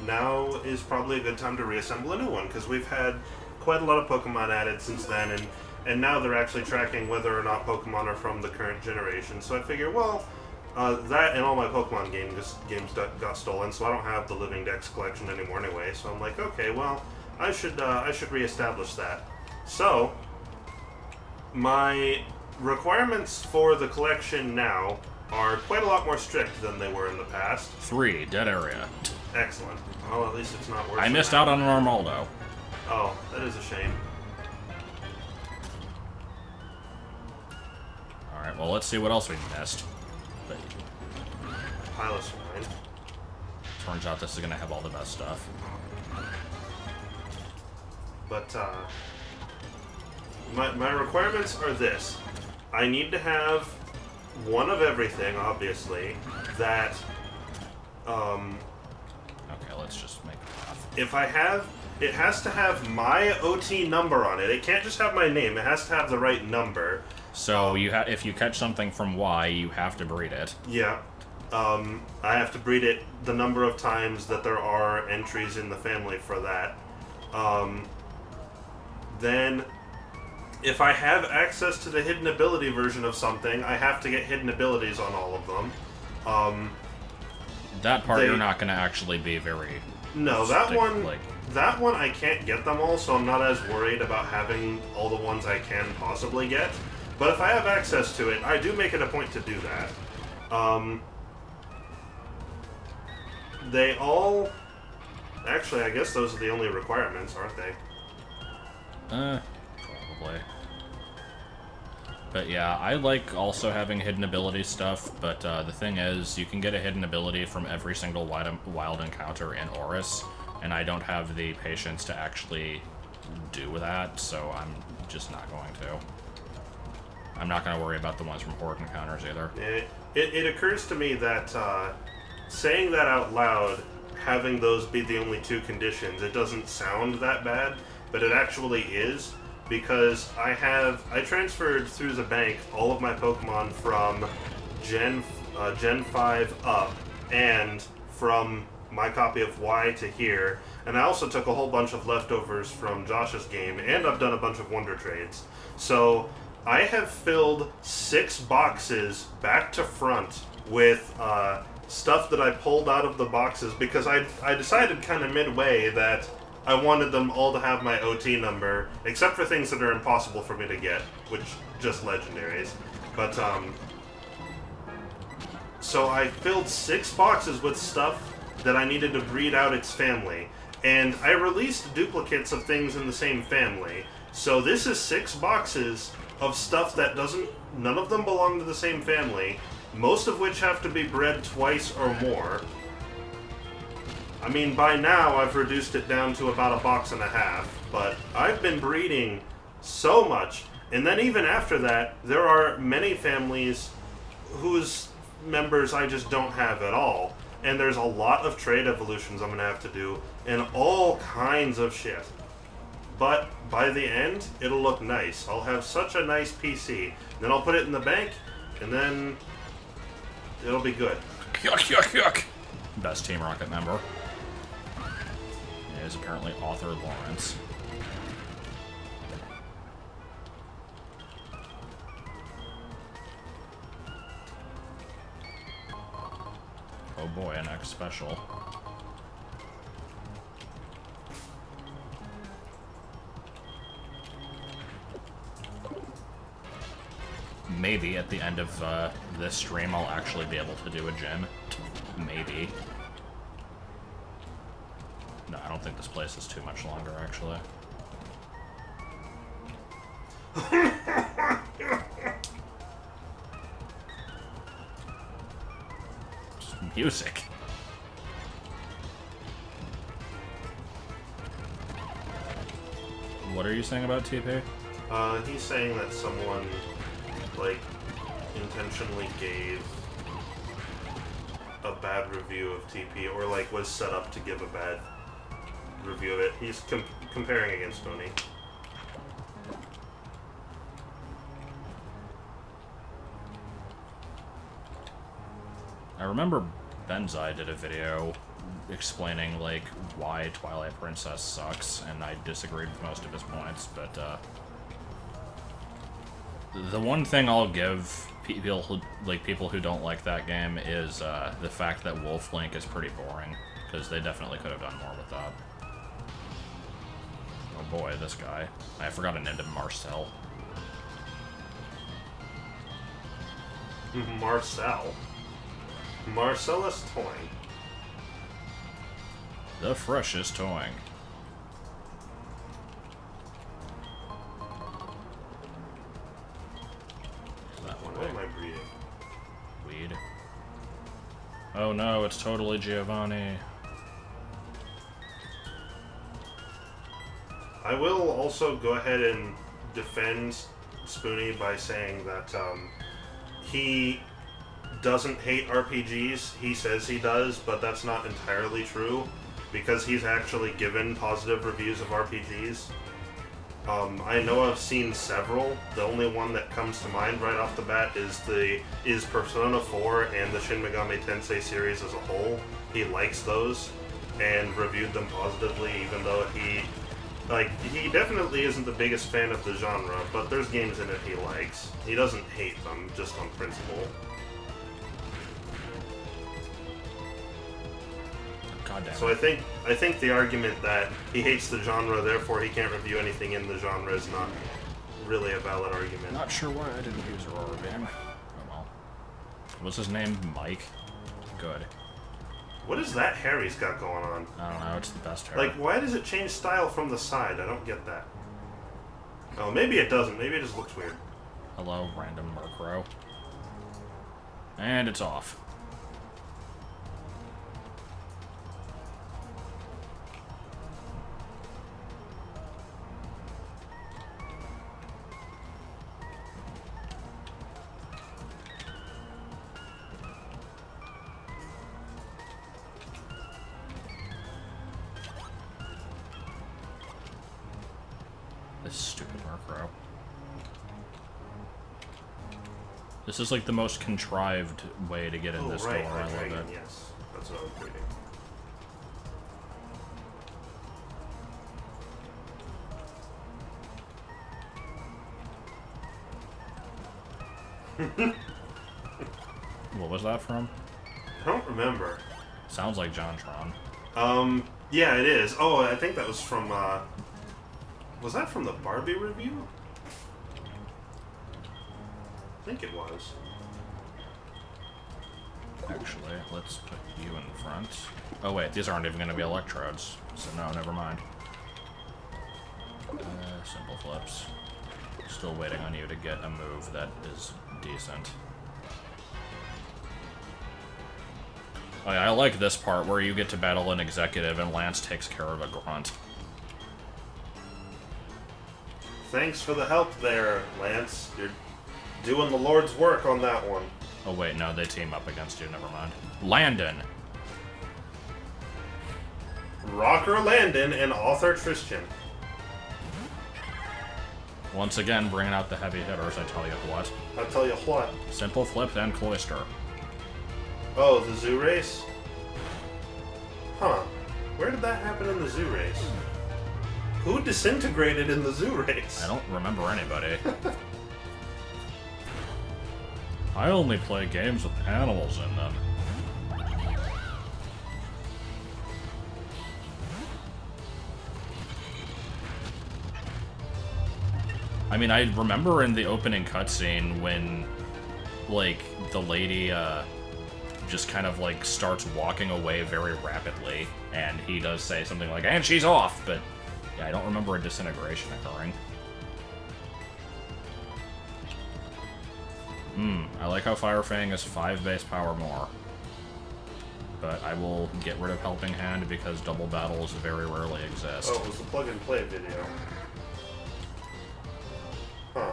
now is probably a good time to reassemble a new one, because we've had quite a lot of Pokemon added since then, and now they're actually tracking whether or not Pokemon are from the current generation. So I figure, well, that and all my Pokemon games got stolen, so I don't have the Living Dex collection anymore anyway. So I'm like, okay, well, I should reestablish that. So my requirements for the collection now are quite a lot more strict than they were in the past. 3, dead area. Excellent. Well, at least it's not worse. I missed out on an Armaldo. Oh, that is a shame. Alright, well, let's see what else we missed. But Pilot's fine. turns out this is going to have all the best stuff. But, my requirements are this. I need to have one of everything, obviously, that, Okay, let's just make it enough. if I have, it has to have my OT number on it. It can't just have my name. It has to have the right number. So if you catch something from Y, you have to breed it. Yeah. I have to breed it the number of times that there are entries in the family for that. Then, if I have access to the hidden ability version of something, I have to get hidden abilities on all of them. That part you're not going to actually be very... No, that one I can't get them all, so I'm not as worried about having all the ones I can possibly get. But if I have access to it, I do make it a point to do that. They all... Actually, I guess those are the only requirements, aren't they? Probably. But yeah, I like also having hidden ability stuff, but the thing is, you can get a hidden ability from every single wild encounter in Oris, and I don't have the patience to actually do that, so I'm just not going to. I'm not going to worry about the ones from Horde encounters either. It occurs to me that saying that out loud, having those be the only 2 conditions, it doesn't sound that bad, but it actually is, because I transferred through the bank all of my Pokemon from Gen 5 up, and from my copy of Y to here, and I also took a whole bunch of leftovers from Josh's game, and I've done a bunch of Wonder Trades. So I have filled 6 boxes back to front with stuff that I pulled out of the boxes, because I decided kind of midway that I wanted them all to have my OT number, except for things that are impossible for me to get, which just legendaries. But, so I filled 6 boxes with stuff that I needed to breed out its family, and I released duplicates of things in the same family. So this is 6 boxes of stuff that none of them belong to the same family, most of which have to be bred twice or more. I mean, by now I've reduced it down to about 1.5 boxes, but I've been breeding so much. And then even after that, there are many families whose members I just don't have at all. And there's a lot of trade evolutions I'm going to have to do, and all kinds of shit. But by the end, it'll look nice. I'll have such a nice PC. Then I'll put it in the bank, and then it'll be good. Yuck, yuck, yuck! Best Team Rocket member is apparently Author Lawrence. Oh boy, an X special. Maybe at the end of this stream I'll actually be able to do a gym. Maybe. No, I don't think this place is too much longer, actually. Just music. What are you saying about TP? He's saying that someone, like, intentionally gave a bad review of TP, or, like, was set up to give a bad review of it. He's comparing against Tony. remember Benzai did a video explaining, like, why Twilight Princess sucks, and I disagreed with most of his points, but, the one thing I'll give people who don't like that game is, the fact that Wolf Link is pretty boring, because they definitely could have done more with that. Oh boy, this guy. I forgot to name him Marcel. Marcel. Marcellus Toying. The freshest toying. That one. What am I breeding? Weed. Oh no, it's totally Giovanni. I will also go ahead and defend Spoonie by saying that he doesn't hate RPGs. He says he does, but that's not entirely true because he's actually given positive reviews of RPGs. I know I've seen several. The only one that comes to mind right off the bat is Persona 4 and the Shin Megami Tensei series as a whole. He likes those and reviewed them positively, even though he definitely isn't the biggest fan of the genre, but there's games in it he likes. He doesn't hate them, just on principle. Goddamn. So I think the argument that he hates the genre, therefore he can't review anything in the genre is not really a valid argument. Not sure why I didn't use Aurora Beam. Oh well. What's his name? Mike? Good. What is that hair he's got going on? I don't know, it's the best hair. Like, why does it change style from the side? I don't get that. Oh, maybe it doesn't. Maybe it just looks weird. Hello, random Murkrow. And it's off. This stupid Murkrow. This is like the most contrived way to get in this door. I love dragon, it. yes. That's what I was reading. What was that from? I don't remember. Sounds like JonTron. Yeah, it is. Oh, I think that was from, was that from the Barbie review? I think it was. Actually, let's put you in front. Oh wait, these aren't even going to be electrodes, so no, never mind. Simple flips. Still waiting on you to get a move that is decent. Oh, yeah, I like this part where you get to battle an executive and Lance takes care of a grunt. Thanks for the help there, Lance. You're doing the Lord's work on that one. Oh wait, no, they team up against you, never mind. Landon! Rocker Landon and author Tristan. Once again, bringing out the heavy hitters, I tell you what. I'll tell you what. Simple Flip and Cloister. Oh, the zoo race? Huh. Where did that happen in the zoo race? Who disintegrated in the zoo race? I don't remember anybody. I only play games with animals in them. I mean, I remember in the opening cutscene when, like, the lady, just kind of, like, starts walking away very rapidly, and he does say something like, and she's off, but, yeah, I don't remember a disintegration occurring. I like how Fire Fang is 5 base power more. But I will get rid of Helping Hand because double battles very rarely exist. Oh, it was the plug and play video. Huh.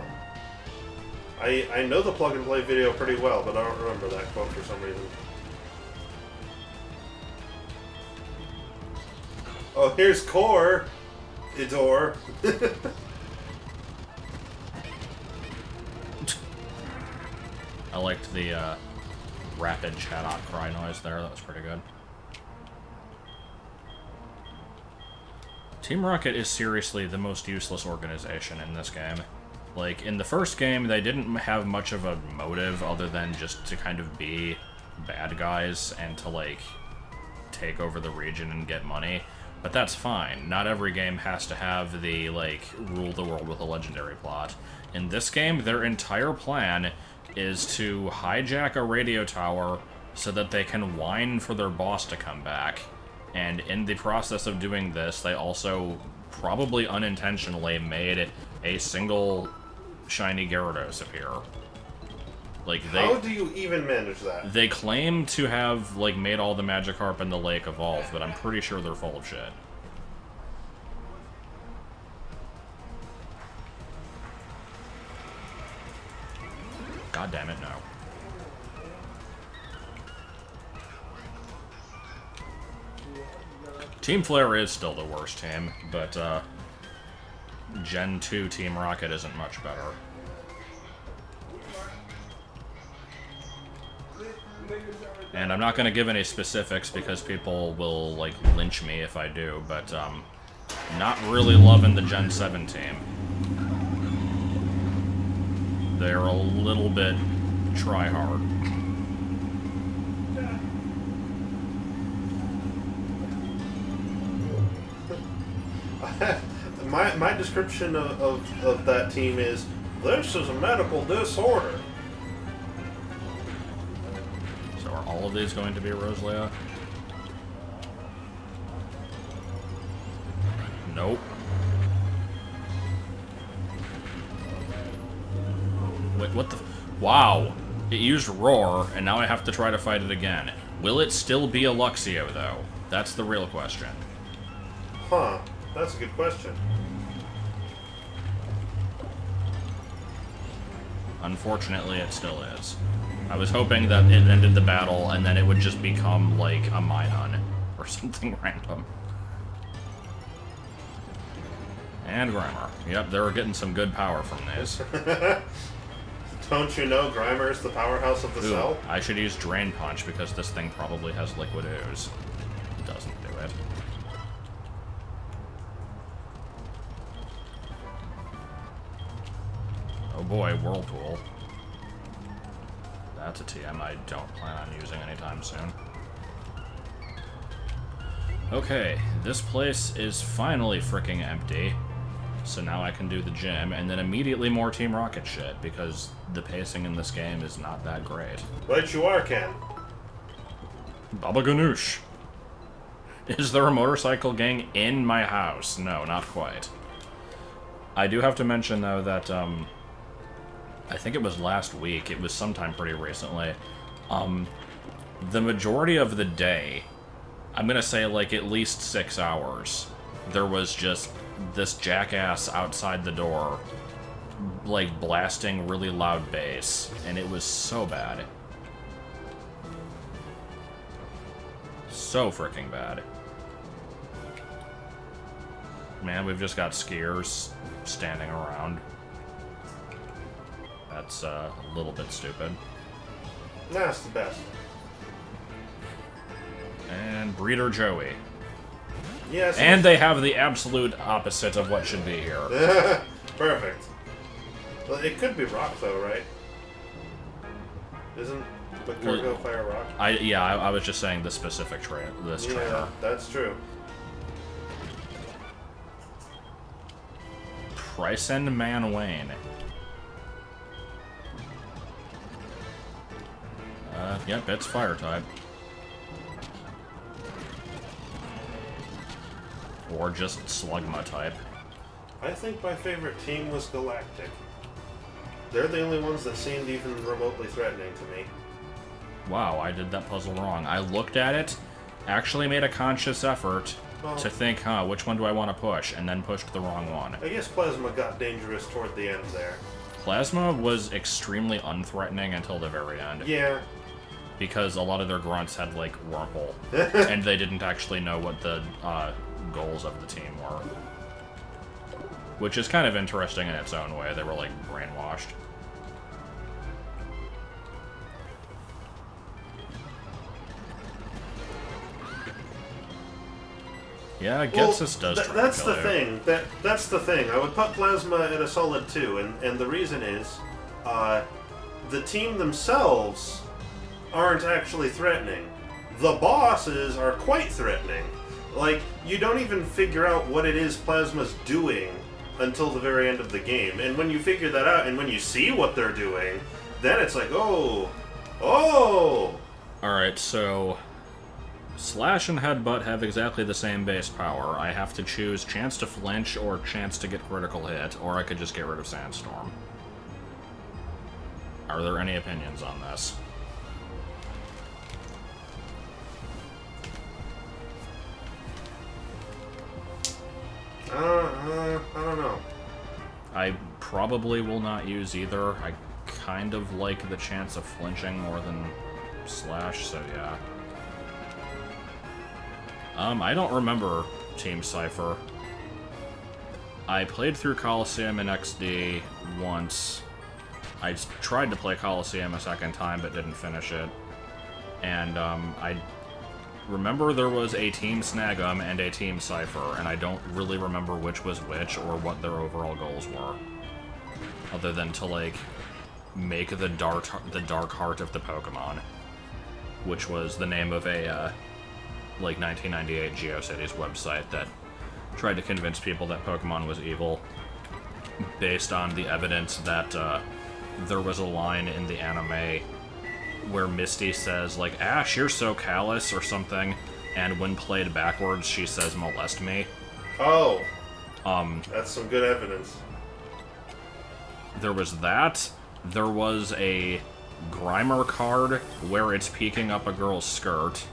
I know the plug and play video pretty well, but I don't remember that quote for some reason. Oh, here's Core! Idor. I liked the rapid chat outcry noise there. That was pretty good. Team Rocket is seriously the most useless organization in this game. Like, in the first game, they didn't have much of a motive other than just to kind of be bad guys and to, like, take over the region and get money. But that's fine. Not every game has to have the, like, rule the world with a legendary plot. In this game, their entire plan is to hijack a radio tower so that they can whine for their boss to come back. And in the process of doing this, they also, probably unintentionally, made a single shiny Gyarados appear. Like, how do you even manage that? They claim to have, like, made all the Magikarp in the lake evolve, but I'm pretty sure they're full of shit. God damn it, no. Team Flare is still the worst team, but, Gen 2 Team Rocket isn't much better. And I'm not going to give any specifics because people will, like, lynch me if I do, but, not really loving the Gen 7 team. They're a little bit try-hard. My description of that team is, this is a medical disorder. So are all of these going to be Rosalea? Nope. Wait, what the... Wow. It used Roar, and now I have to try to fight it again. Will it still be a Luxio, though? That's the real question. Huh. That's a good question. Unfortunately, it still is. I was hoping that it ended the battle, and then it would just become, like, a Minun, or something random. And Grimer. Yep, they were getting some good power from these. Don't you know Grimer is the powerhouse of the cell? I should use Drain Punch, because this thing probably has Liquid Ooze. It doesn't do it. Oh boy, Whirlpool. That's a TM I don't plan on using anytime soon. Okay, this place is finally fricking empty. So now I can do the gym, and then immediately more Team Rocket shit, because the pacing in this game is not that great. Right you are, Ken. Baba Ganoush. Is there a motorcycle gang in my house? No, not quite. I do have to mention, though, that, I think it was last week, it was sometime pretty recently, the majority of the day, I'm gonna say, like, at least 6 hours, there was just this jackass outside the door, like, blasting really loud bass, and it was so bad. So freaking bad. Man, we've just got skiers standing around. That's a little bit stupid. That's the best. And Breeder Joey. Yes. And they have the absolute opposite of what should be here. Perfect. Well, it could be rock, though, right? Isn't the cargo fire rock? I was just saying the specific trainer. Yeah, that's true. Pryson Man Wayne. Yep, it's fire type. Or just Slugma type. I think my favorite team was Galactic. They're the only ones that seemed even remotely threatening to me. Wow, I did that puzzle wrong. I looked at it, actually made a conscious effort to think, which one do I want to push, and then pushed the wrong one. I guess Plasma got dangerous toward the end there. Plasma was extremely unthreatening until the very end. Yeah. Because a lot of their grunts had, like, Wurmple, and they didn't actually know what the goals of the team were. Which is kind of interesting in its own way. They were, like, brainwashed. Yeah, Getsus does try that's to kill the you. thing. That's the thing. I would put Plasma at a solid 2, and the reason is, the team themselves aren't actually threatening. The bosses are quite threatening. Like, you don't even figure out what it is Plasma's doing until the very end of the game. And when you figure that out, and when you see what they're doing, then it's like, oh! Alright, so Slash and Headbutt have exactly the same base power. I have to choose chance to flinch or chance to get critical hit, or I could just get rid of Sandstorm. Are there any opinions on this? I don't know. I probably will not use either. I kind of like the chance of flinching more than Slash, so yeah. I don't remember Team Cypher. I played through Coliseum in XD once. I tried to play Coliseum a second time, but didn't finish it. And, I remember there was a Team Snag'em and a Team Cypher, and I don't really remember which was which or what their overall goals were. Other than to, like, make the dark heart of the Pokémon. Which was the name of a, like, 1998 GeoCities website that tried to convince people that Pokemon was evil based on the evidence that, there was a line in the anime where Misty says, like, Ash, you're so callous, or something, and when played backwards, she says, molest me. Oh. That's some good evidence. There was that. There was a Grimer card where it's peeking up a girl's skirt.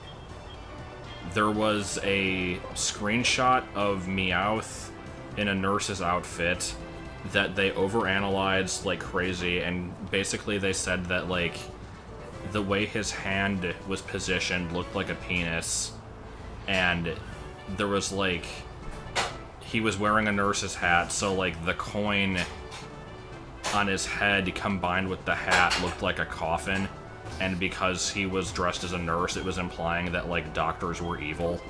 There was a screenshot of Meowth in a nurse's outfit that they overanalyzed like crazy, and basically they said that, like, the way his hand was positioned looked like a penis, and there was, like, he was wearing a nurse's hat, so, like, the coin on his head combined with the hat looked like a coffin, and because he was dressed as a nurse, it was implying that, like, doctors were evil.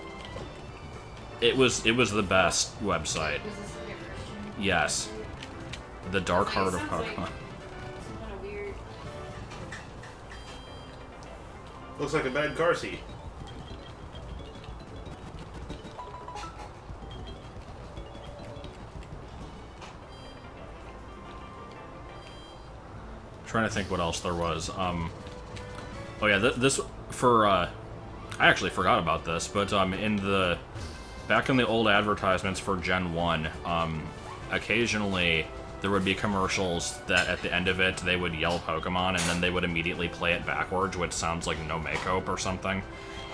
It was the best website. Was this like a Christian? Yes. The Dark Heart of Sounds Pokemon. like some kind of weird. Looks like a bad car seat. Trying to think what else there was. Oh yeah, this for I actually forgot about this, but back in the old advertisements for Gen 1, occasionally there would be commercials that at the end of it they would yell Pokemon and then they would immediately play it backwards, which sounds like no may cope or something.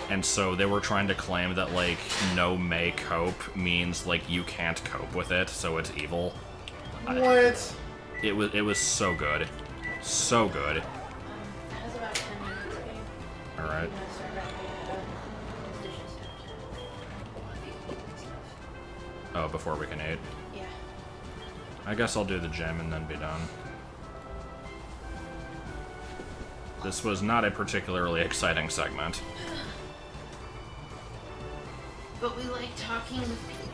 And so they were trying to claim that, like, no may cope means, like, you can't cope with it, so it's evil. What? It was so good. So good. It has about 10 minutes, okay? Alright. I'm gonna start wrapping up these dishes after the stuff. Oh, before we can eat. Yeah. I guess I'll do the gym and then be done. This was not a particularly exciting segment. But we like talking with people.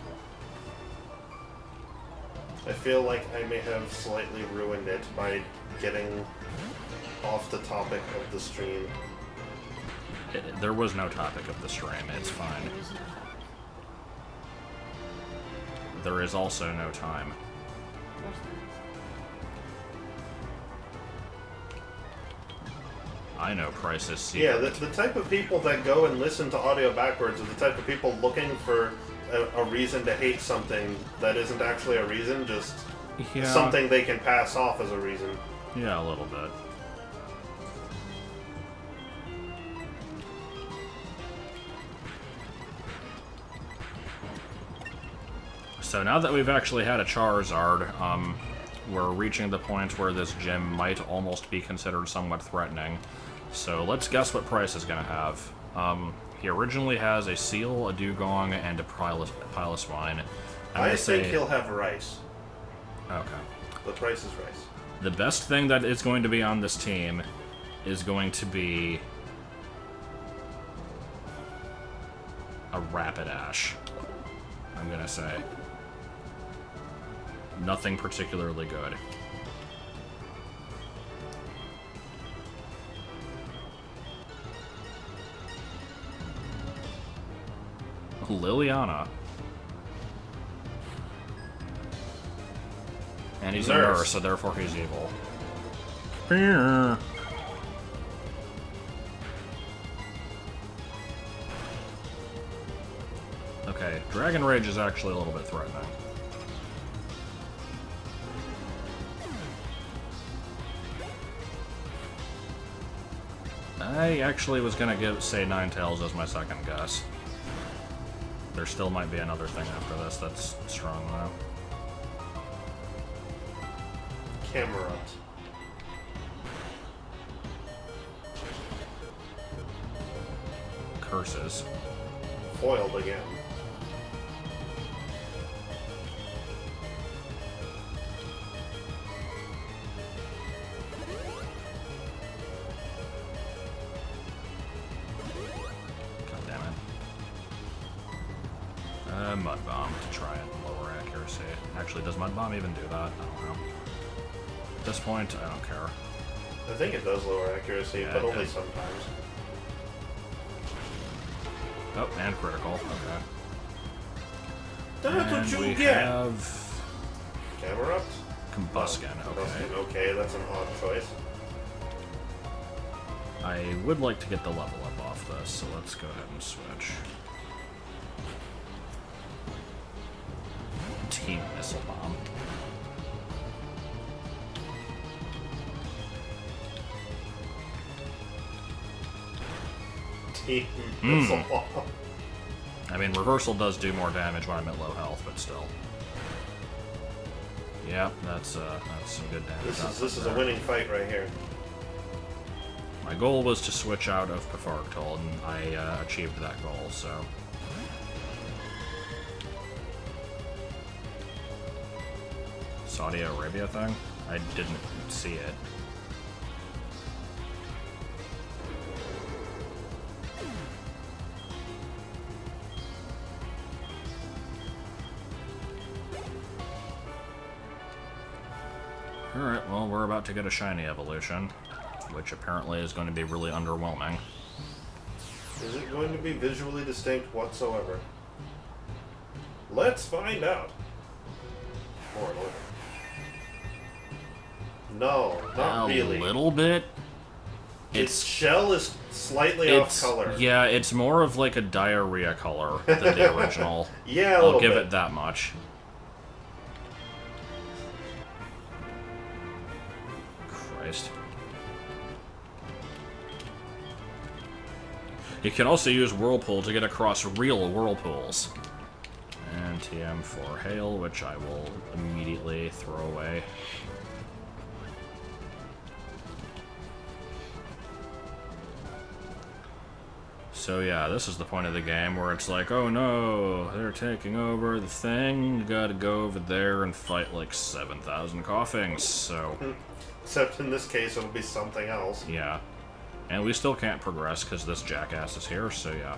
I feel like I may have slightly ruined it by getting off the topic of the stream. There was no topic of the stream, it's fine. There is no topic. There is also no time. Where's I know Price is secret. Yeah, the type of people that go and listen to audio backwards are the type of people looking for a reason to hate something that isn't actually a reason, just Yeah. something they can pass off as a reason. Yeah, a little bit. So now that we've actually had a Charizard, we're reaching the point where this gym might almost be considered somewhat threatening. So let's guess what Price is going to have. He originally has a Seal, a Dugong, and a Piloswine. I think he'll have rice. Okay. The price is rice. The best thing that is going to be on this team is going to be a Rapidash. I'm gonna say. Nothing particularly good. Liliana. And he's a nurse, so therefore he's evil. Okay, Dragon Rage is actually a little bit threatening. I actually was gonna say Ninetales as my second guess. There still might be another thing after this that's strong, though. Camerot. Curses. Foiled again. God damn it. Mud Bomb to try and lower accuracy. Actually, does Mud Bomb even do that? I don't know. At this point, I don't care. I think it does lower accuracy, Yeah, but it only does. sometimes. Oh, and critical. Okay. That's what And you we get! have Camerot? Combustion. Okay. Combustion, okay, that's an odd choice. I would like to get the level up off this, so let's go ahead and switch. Team Missile Bomb. Team Missile Bomb. I mean, Reversal does do more damage when I'm at low health, but still. Yep, that's some good damage. This is a winning fight right here. My goal was to switch out of HeartGold, and I achieved that goal, so... Saudi Arabia thing? I didn't see it. Alright, well, we're about to get a shiny evolution, which apparently is going to be really underwhelming. Is it going to be visually distinct whatsoever? Let's find out. More or less. No, not really. A little bit. Its shell is slightly off color. Yeah, it's more of like a diarrhea color than the original. Yeah, I'll give it that much. Christ. You can also use Whirlpool to get across real whirlpools. And TM for Hail, which I will immediately throw away. So yeah, this is the point of the game where it's like, oh no, they're taking over the thing, you gotta go over there and fight like 7,000 coughings, so... Except in this case, it'll be something else. Yeah. And we still can't progress because this jackass is here, so yeah.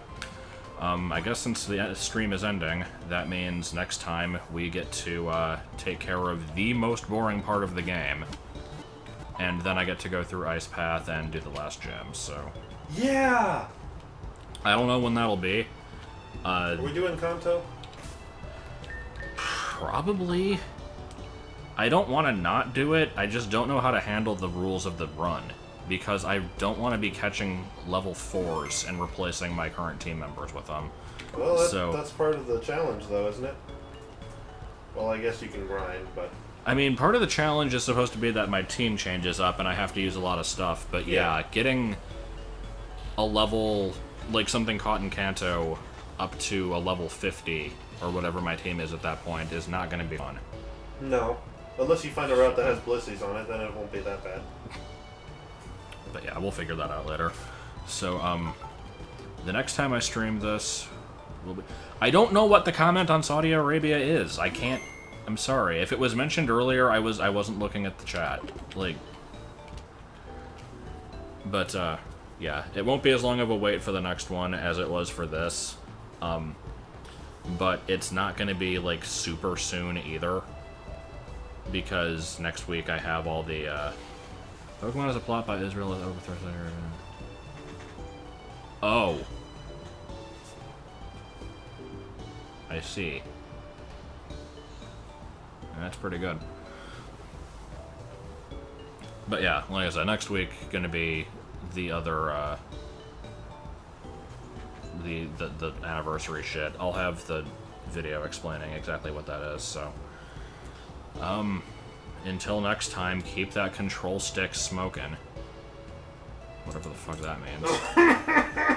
I guess since the stream is ending, that means next time we get to take care of the most boring part of the game. And then I get to go through Ice Path and do the last gem, so... Yeah! I don't know when that'll be. Are we doing Kanto? Probably. I don't want to not do it, I just don't know how to handle the rules of the run. Because I don't want to be catching level 4s and replacing my current team members with them. Well, that's part of the challenge, though, isn't it? Well, I guess you can grind, but... I mean, part of the challenge is supposed to be that my team changes up and I have to use a lot of stuff, but yeah, getting a level, like something caught in Kanto, up to a level 50, or whatever my team is at that point, is not going to be fun. No. Unless you find a route that has Blissies on it, then it won't be that bad. But yeah, we'll figure that out later. So, the next time I stream this, will be... I don't know what the comment on Saudi Arabia is. I can't... I'm sorry. If it was mentioned earlier, I wasn't looking at the chat. Like... But, yeah. It won't be as long of a wait for the next one as it was for this. but it's not going to be, like, super soon either, because next week I have all the, Pokemon is a plot by Israel is overthrown. Oh. I see. That's pretty good. But yeah, like I said, next week gonna be the other, the anniversary shit. I'll have the video explaining exactly what that is, so. Until next time, keep that control stick smoking. Whatever the fuck that means.